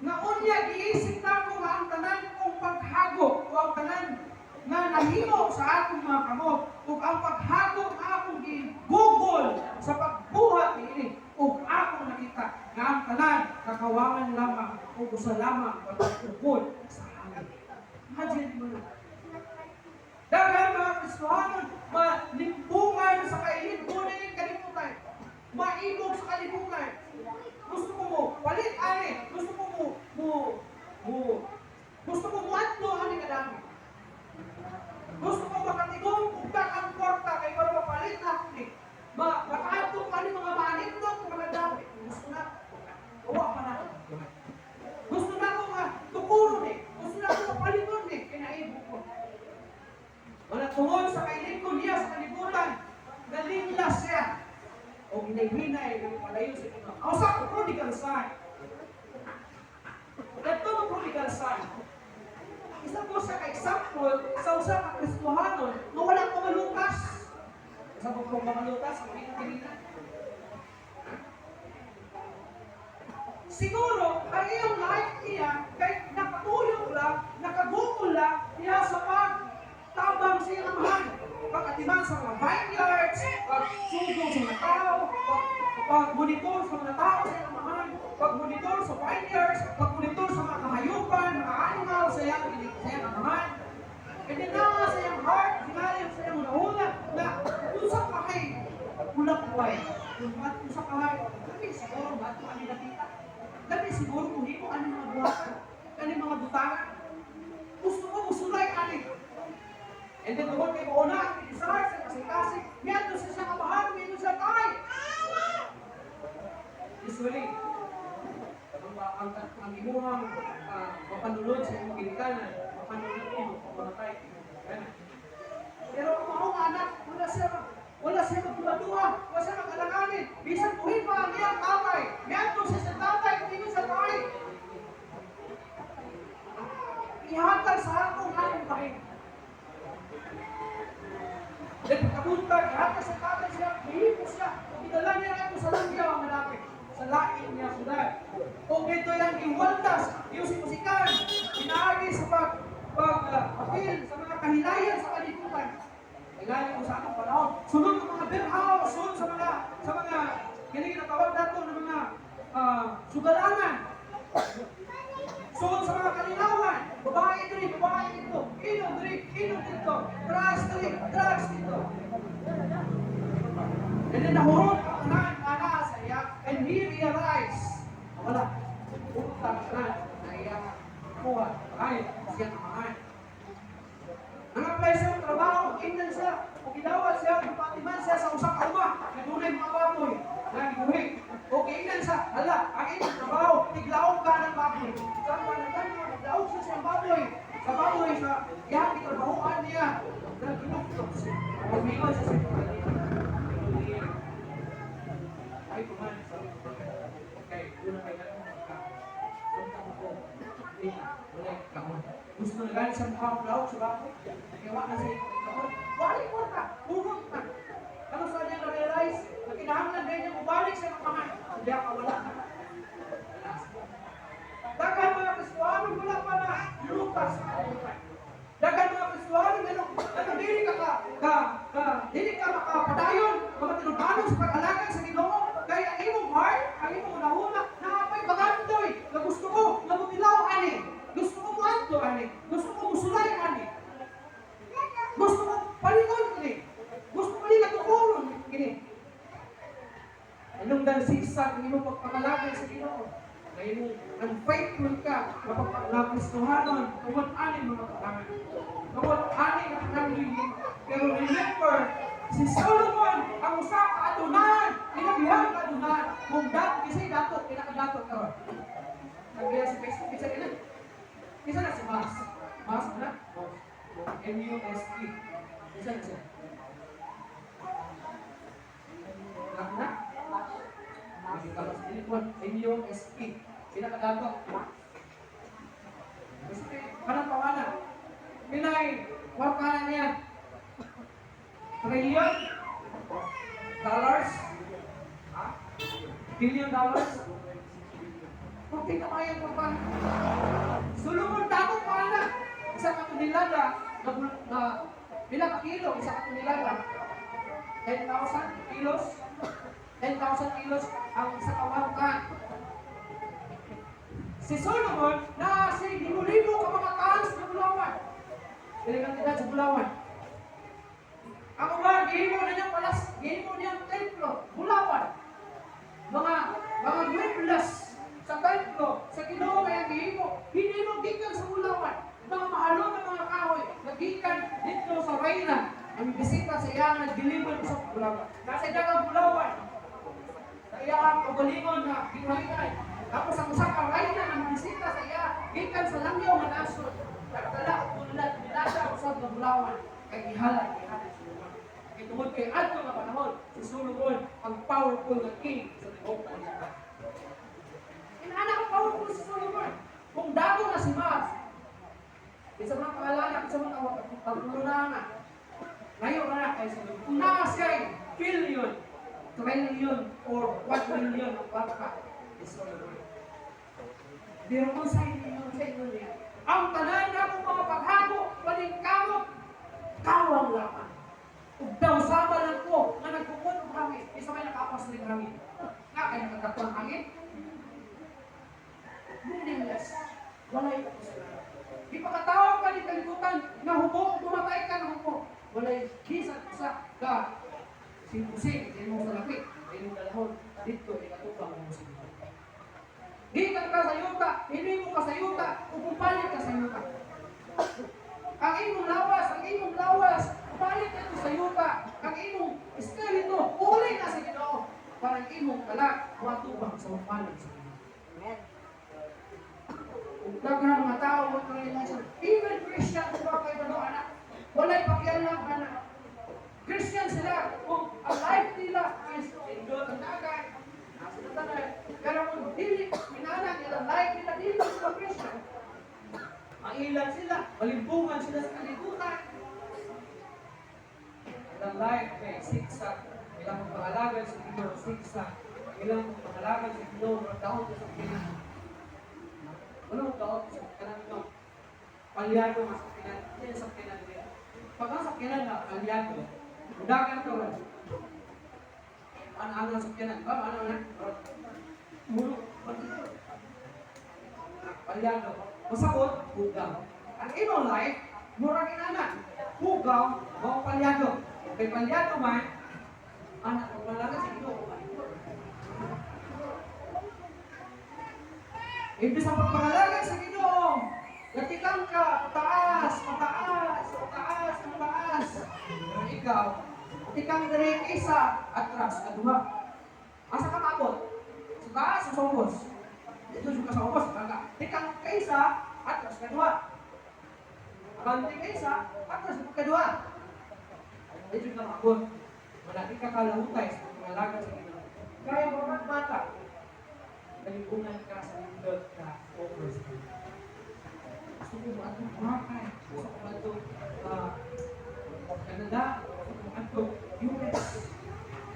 na unya giisip na ko nga ang tanan kong paghago, o ang tanan na nahimo sa akong mga kamot, o ang paghago na akong gigugol sa pagbuhat ni ini, o akong nakita nga ang tanan kakawangan lamang o usa lamang pagtugod sa hangin. Imagine mo na. Dahil mga Kristohanon, malimbungan sa kailibunan ng kalibutan, maibog sa kalibutan. Gusto mo palit ani, gusto mo muadto ani kadami. Gusto mo makatigong kung ang kwarta kay para mapalit na ni. Makaadto ka ni mga manindot mga dami. Gusto na. Uwa pa na. Gusto na ko nga tukuro ni. Gusto na ko mapaliton ni. Kinaibog ko. Wala tungod sa kailikon niya sa kalibutan. Nalinglas siya. O hinay-hinay ng palayo sa ito. Ang sa prodigal son. Ito ang prodigal son. Isa po sa ka-example sa usa ka Kristohanon na walang kumalutas. Isa po kung mamalutas, ang pinag-pilitan. Siguro, ang iyong life niya, kahit nakatulong lang, nakagukol lang, niya sa pagtabang sa iyong amahan. Pag-atiman sa mga vineyards, pag-sugong sa mga tao, pag-monitor sa mga tao sa iyong amahan, pag-monitor sa vineyards, pag-monitor sa mga kahayupan, mga animal sa iyong amahan. And then na sa iyong heart, sinalim sa iyong nahula, na usap ka kay ulap buhay. Usap ka kay, dami siguro, ba't kami nakita? Dami siguro kung hindi mo ano mga buhakan, ano mga butangan. Gusto mo, musulay ani. And then tungkol kay Bona, ang Isar, sa kasing-kasing, meron siya sa kabahan, meron siya tay. Usually, ang imuhang mapanulod sa iyong pinikanan, mapanulod mo, mapanatay. Pero ang mga anak, wala siya magduwa-duwa, wala siya mag-alanganin. Bisan buhay pa ang iyang tatay. Meron siya sa tatay, kung hindi sa tatay. Ihatag sa akong bahin. Then pagkapunta, ihatag sa tatay siya, hihipo siya. Idala niya ito sa langyaw ang malapit. Sa lain niya sudan. Kung ito yung iwaldas, yung simusikan, inaagi sa pag-apil sa mga kahilayan sa kalibutan. Kailangan mo sa atong panahon. Sunod ang mga beer house, sa mga kinikinatawag nato ng mga sugalanan. Sa mga kalinawan, babae dito, inom dito, drugs dito. And then nahurot ang ana sa iya, and he realized, wala, utang na iya, kuha, ay, siya kamahan. Nang-apply siya ng trabaho, ingnan siya, o gidawat siya, patiman siya sa usang kauma, nagulay mga baboy, nagiguhig. O ingnan siya, hala, ang inyong trabaho, tiglaong ka ng baboy. Saan ka naglaong siya sa baboy, sa yan, itrabahoan niya, nagginuktok siya. Pagmingon siya sa ay, kumain sa okay, una kayo na punta mo ko. Wala kamon. Gusto na galing sa mukha mo daw, sa bako. Nakiwa na sa kamon. Wala ko ka, urot na. Ano sa niya na-realize? Nakinahanglan din niya bumalik sa makaman. Hindi ako wala na. Dagan mga Kristuano, wala pa na lutas sa kalimutan. Dagan mga Kristuano, dili ka makapadayon, makatinubano sa pag-alaga sa Ginoo. Kaya ang imong heart, ang imong unahuna, nakapay bagandoy, na gusto ko, na mutilaw ani, gusto ko muanto ani, gusto ko musulay ani, gusto ko palingon ani, gusto ko nagtukulon gini. Anong dahil sisag ang imong pagpakalagay sa Ginoo? Kaya mo, unfaithful ka, napakristuhanon, tungkol ani mga katangan. Tungkol ani ka kanangligin. Pero remember, si Solomon, ang usa ka adunan, inabihan ka adunan, kung kisa'y datot, pinakadatot ka ba? Nagbiya sa Facebook, isa rin Isa na si Mas. Mas na? M-U-S-E. Isa na siya. Na? Magkikalas telepon, M-U-S-E. Pinakadatot. Kasi parang pawana. Pinay, warkanan niya. $1 trillion? $billion? Kung pinakayan ko pa. Sulungon dako pa na. Isa ka nilada, bilang kilo, isa ka nilada. 10,000 kilos. 10,000 kilos ang isa kawarkan. Si Solomon, na si libo-libo ka mga taas na Bulawan. Pilihan nila sa Bulawan. Ang uban, gihimo na niyang palas, gihimo niyang templo, Bulawan. Mga duweblas sa templo, sa Ginoo kaya gihimo, hindi mo gikan sa Bulawan. Mga mahalo ng mga kahoy, nagikan dito sa Rayna. Ang bisita sa iya na deliver sa Bulawan. Nasa dagang Bulawan. Sa iya ang pagalingon na ginahitay. Tapos ang usang Rayna ang bisita sa iya, gikan sa langyaw na nasod. Nagdala, tulad, binasa usap ng Bulawan. Kay ihalay. Tungkol kay ato nga panahon, si Solomon ang powerful na king sa tibuok na Israel. Inaana ang powerful si Solomon. Kung dago na si Mas, isa mga pangalala, isa mga pagpulunangan. Ngayon na kay Solomon. Kung na siya'y billion, trillion, or 1 million ang baka ni Solomon. Pero kung sa inyo niya, ang tanan na kung mga paghago, paningkamot, kawang laman. Ug daw sama lang ko na nagpupun ng hangin. Isa may nakapas ng hangin. Nga kaya nagkatong hangin? Meaningless. Walay ko sila. Di pa katawag ka ni kalibutan na hubo, bumatay ka na hubo. Walay kisat sa ka. Sing-pusing, hindi mo sa lapit. Hindi mo dalahon. Dito, ikatubang mo sa mga. Di ka sa yuta, hindi mo ka sa yuta, upupalit ka sa yuta. Ang imong lawas, balik na ito sa yuta. Ang imong espiritu, uli na sa Ginoo. Para ang imong kalak, matubang sa mapalit sa Ginoo. Amen. Kung daghan mga tao, even Christian, diba kayo na anak? Walay pakialam, anak. Christian sila, kung ang life nila is indot ang dagat, nasa tatanay. Pero kung dili, minana nila, life nila, dili sila Christian. Mailan sila, malimbungan sila sa kalibutan. Ilang life may siksak, ilang pangalagan sa Ginoo, siksak, ilang pangalagan sa Ginoo, taon sa Ginoo. Anong taon sa kanang palyado mas sa kinan, sa kinan nila. Pag ang sa kinan na palyado, udagan ka rin. Ano ang sakyanan? Ba, ano na? Mulo. Palyado. Masakot, hugaw. Ang imong life, murang inanan. Hugaw, mao palyado. Kay palyado man, anak ko malaga sa Ginoo. Ibig sa pagpangalaga sa Ginoo, latikan ka, pataas, pataas, pataas, pataas. Pero ikaw, tikang diri isa atras kaduha. Asa ka maabot? Sa taas o sa ubos? Dito ka sa ubos, baga. Tikang kaisa atras kaduha. Abanti kaisa atras kaduha. Dito ka maabot. Wala ka kalahutay sa pangalaga sa Ginoo. Kaya mga bata, nalipungan ka sa lindot na overstay. Gusto ko ba itong Boracay? Gusto ko ba itong Canada? Gusto ko ba itong US?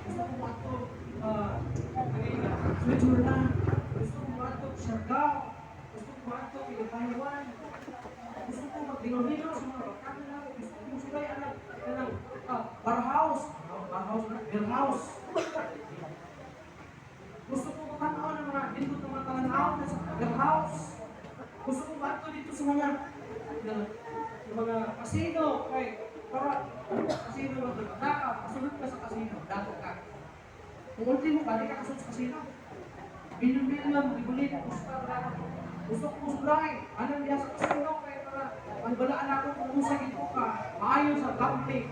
Gusto ko ba itong Switzerland? Gusto ko ba itong Siargao? Gusto ko ba itong Taiwan? Gusto ko mag-dinolino sa mga Canada? Gusto ko sila ng bar house? Beer house? Gusto ko matanaw ng mga dito ng mga talanaw na sa beer house? Gusto ko ba ito dito sa mga casino? Okay, para casino lang ito. Kasunod ka sa casino, dato ka. Kung ultimo ka, di ka kasunod sa casino. Bilyon lang, ibulit, gusto ko musulay. Anong diya sa casino? Kaya para magbalaan ako kung musagin ko ka. Maayon sa gambling.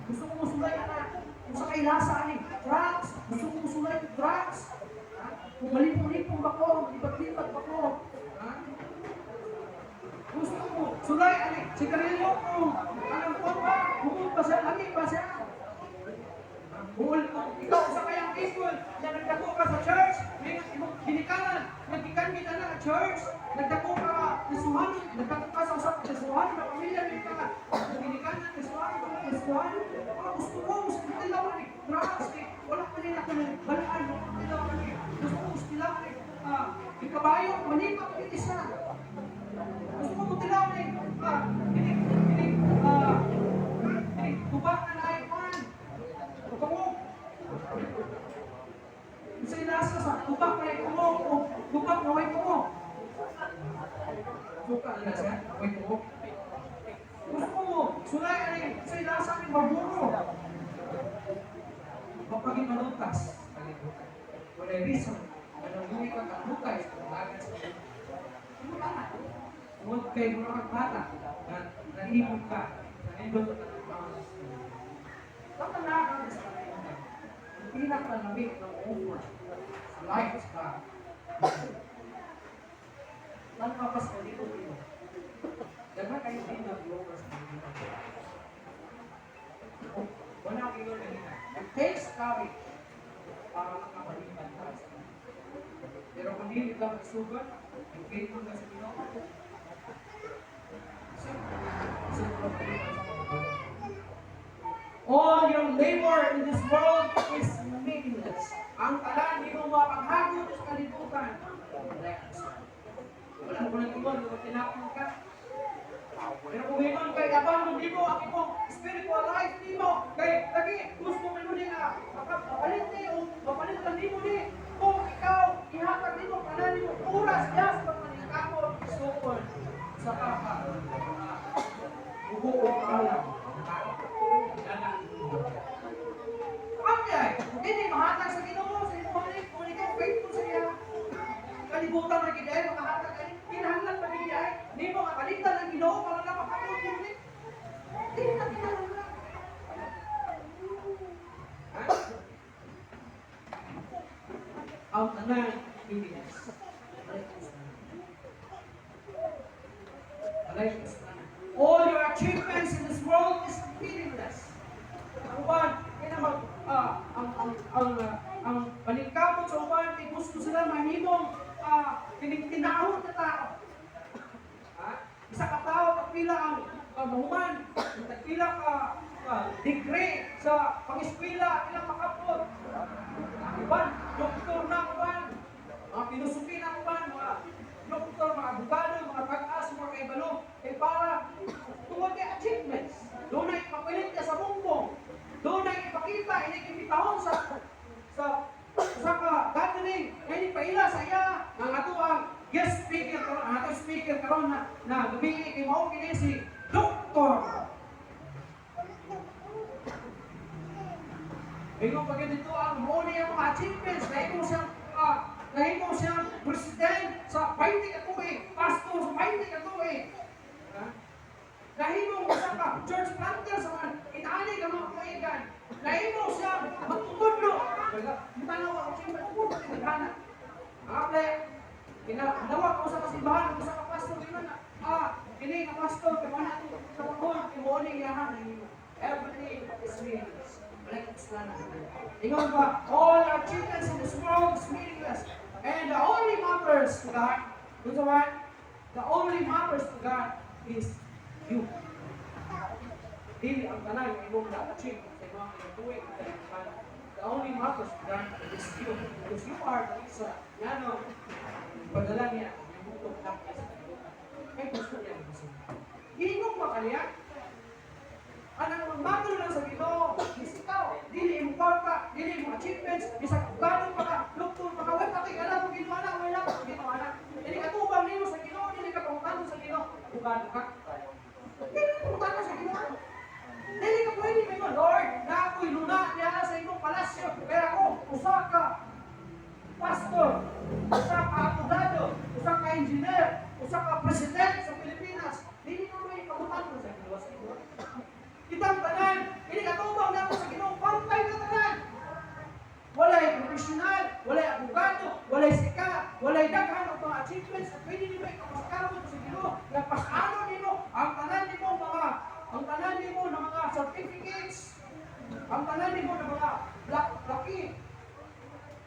Gusto ko musulay, anak. Kung sa kailasa, drugs. Gusto ko musulay ng drugs. Kung malipong-lipong ba ko, lipat-lipat ba ko. Gusto ko, sulay, sigarilyo ko. Alam ko ba, bumod ba siya, lamig ba siya? Ikaw sa kayang people na nagdako ka sa church, binikalan, nagkikan kita na church, nagdako ka nisuhan, nagdako ka sa usap nisuhan, na pamilya, binikalan, nisuhan, gusto ko, tilawan drugs, wala pa rin ako ng balaan, tilawan gusto ko, tilawan ikabayo, manipak, isa. Gusto ko tilawan tubak na naipan. Tubak. Isa inasa sa tubak na ikumo, tubak na way kumo. Tubak na siya, way kumo. Gusto mo, sulay isa inasa ni maburo. Mapaging malutas. Wala reason. Anong hindi ka kalutay sa paglagan sa mga huwag kayo mga bata na naibog ka, naibog ka ng mga kapanakan sa kanila. Ang pinakalamig ng offer sa life ka. Nagpapas ka dito dito. Daga kayo din nag-offer sa kanila. Wala kayo na nila. It takes courage para makapalitan ka sa kanila. Pero kung hindi ka magsugat, yung faithful ka sa Ginoo, all your labor in this world is meaningless. Ang talan, hindi mo mapaghagot sa kalibutan. Wala ko nang iwan, kung tinapon ka. Pero kung iwan kay abang mo, ang ipong spiritual life, di mo, kay lagi, gusto mo mo na, mapalit niyo, mapalitan di mo ni, kung ikaw, ihatag di mo, kanan di mo, oras, yes, pagpanikapon, sukon, sa papa. Buo alam. Okay, hindi mahatag sa Ginoo sa imong halik kung ikaw faithful sa iya. Kalibutan na gid ay makahatag ani kinahanglan pa gid ay di mo kapalitan ang Ginoo para na makapulot mo ni. Dili na kinahanglan. Ang tanan Pilipinas. All your achievements in this world is meaningless. Ang uban, ang balingkamot sa uban, ay gusto sila mahimong tinahon na tao. Isa ka tao, pagpila ang mahuman, pagpila ka degree sa pang-eskwela, ilang makapot. Ang uban, doktor na uban, mga pilosofi na uban, mga doktor, mga abogado, mga pag-as, mga kaibalo, ay para tungkol kay achievements. Doon ay mapilit ka sa bumbong. Doon ay ipakita, hindi na gabi kay mao kini si Doktor. Ingon pag dito ang mo niya mga achievements, nahimo siyang president sa 20 ka tuig, pastor sa 20 ka tuig. Nahimo usa ka church planter sa mga inaani ka mga kaigan. Nahimo siya magtutudlo. Mutanaw ako siya magtutudlo sa gana. Ang aple, kinalawa ko sa kasimbahan, usa ka pastor kini ka pastor kay mana sa pagod, kay ni yahan nahimo. Everything is meaningless. Like Islana. Ingon ba, all our achievements in this world is meaningless. And the only matters to God, you know what? The only matters to God is you. Dili ang tanan ng imong na-achieve sa imong tuwing. The only matters to God is you. Because you are the isa. Yan o, padala niya, yung bukong lakis sa kalibutan. Kaya gusto niya gusto. Hingog pa kaniya. Anang magmato lang sa Ginoo, is ikaw. Dili mo kwarta, dili mo achievements, bisag gano'n pa ka, doktor pa ka, wala kay alam mo Ginoo anak, wala ka Ginoo anak. Dili ka tubang nimo sa Ginoo, dili ka pangutano sa Ginoo. Uban ka. Dili ka pangutano sa Ginoo. Dili ka pwede mo, Lord, na ako'y luna niya sa imong palasyo. Kaya ako, usa ka pastor, usa ka abogado, usa ka engineer, usa ka president sa Pilipinas. Dili ka may pangutano sa Ginoo sa Ginoo. Kitang tanan, hindi katubang na ako sa Ginoo, pantay ka tanan. Walay profesional, walay abogado, walay sika, walay daghan ang mga achievements at pwede nimo ikapasakarot sa Ginoo. Napasano nimo ang tanan nimo ng mga certificates, ang tanan nimo ng mga laki,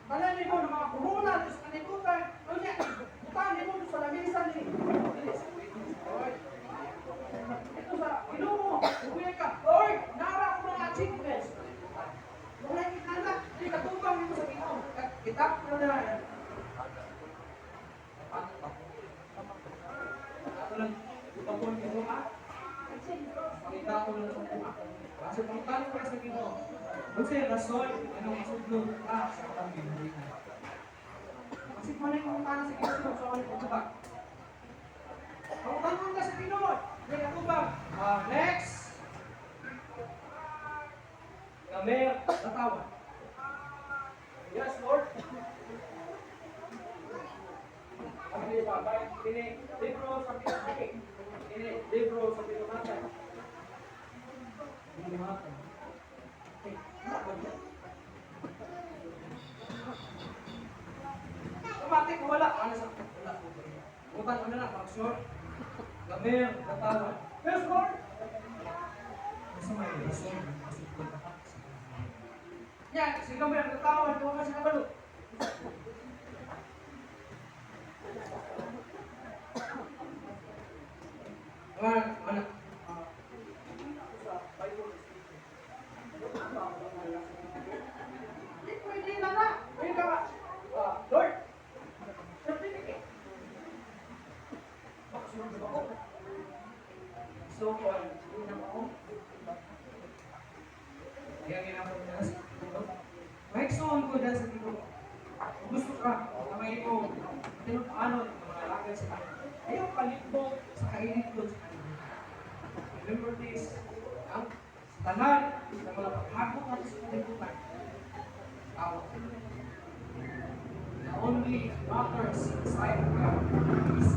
tanan nimo ng mga corona sa kalibutan. Unya, utang nimo sa lamisan ni. Ito sa Ginoo, kuya ka, Lord, nara ko mga achievements. Wala kita na, hindi katubang nito sa Ginoo. Kita ko na yan. Ako lang, utapon Ginoo ha. Pakita ko lang sa Ginoo. Kasi pagtanong ka sa Ginoo, kung sa'yo rason, anong masudlog ka sa katambihin na. Kasi pala yung mga sa Ginoo sa ulit pagkabag. Kung tanong ka sa Ginoo, hindi katubang. Next. Gamer, tatawag. Yes, Lord. Kami pa, ini libro sa pinatay. Ini libro sa pinatay. Pinatay. Automatic wala. Ano sa wala po. Butan mo na lang, pag-short. Gamer, tatawag. Yes, Lord. Kasi may rason. Yan, si Gamer, tatawag. Huwag ka siya kabalo. Anak. Pwede na nga. Pwede ka nga. Lord. Certificate. Makasunod ba ako? So, yun naman ako. Kaya ginagawa ko na sa Tito. Maiksoon ko dahil sa Tito. Kung gusto ka, kamay mo, paano, mga lakad sa Tito. Ayaw palipog sa kainit doon sa kanila. Remember this, ang tanan na mga paghagok natin sa kalibutan. The only matters inside of God is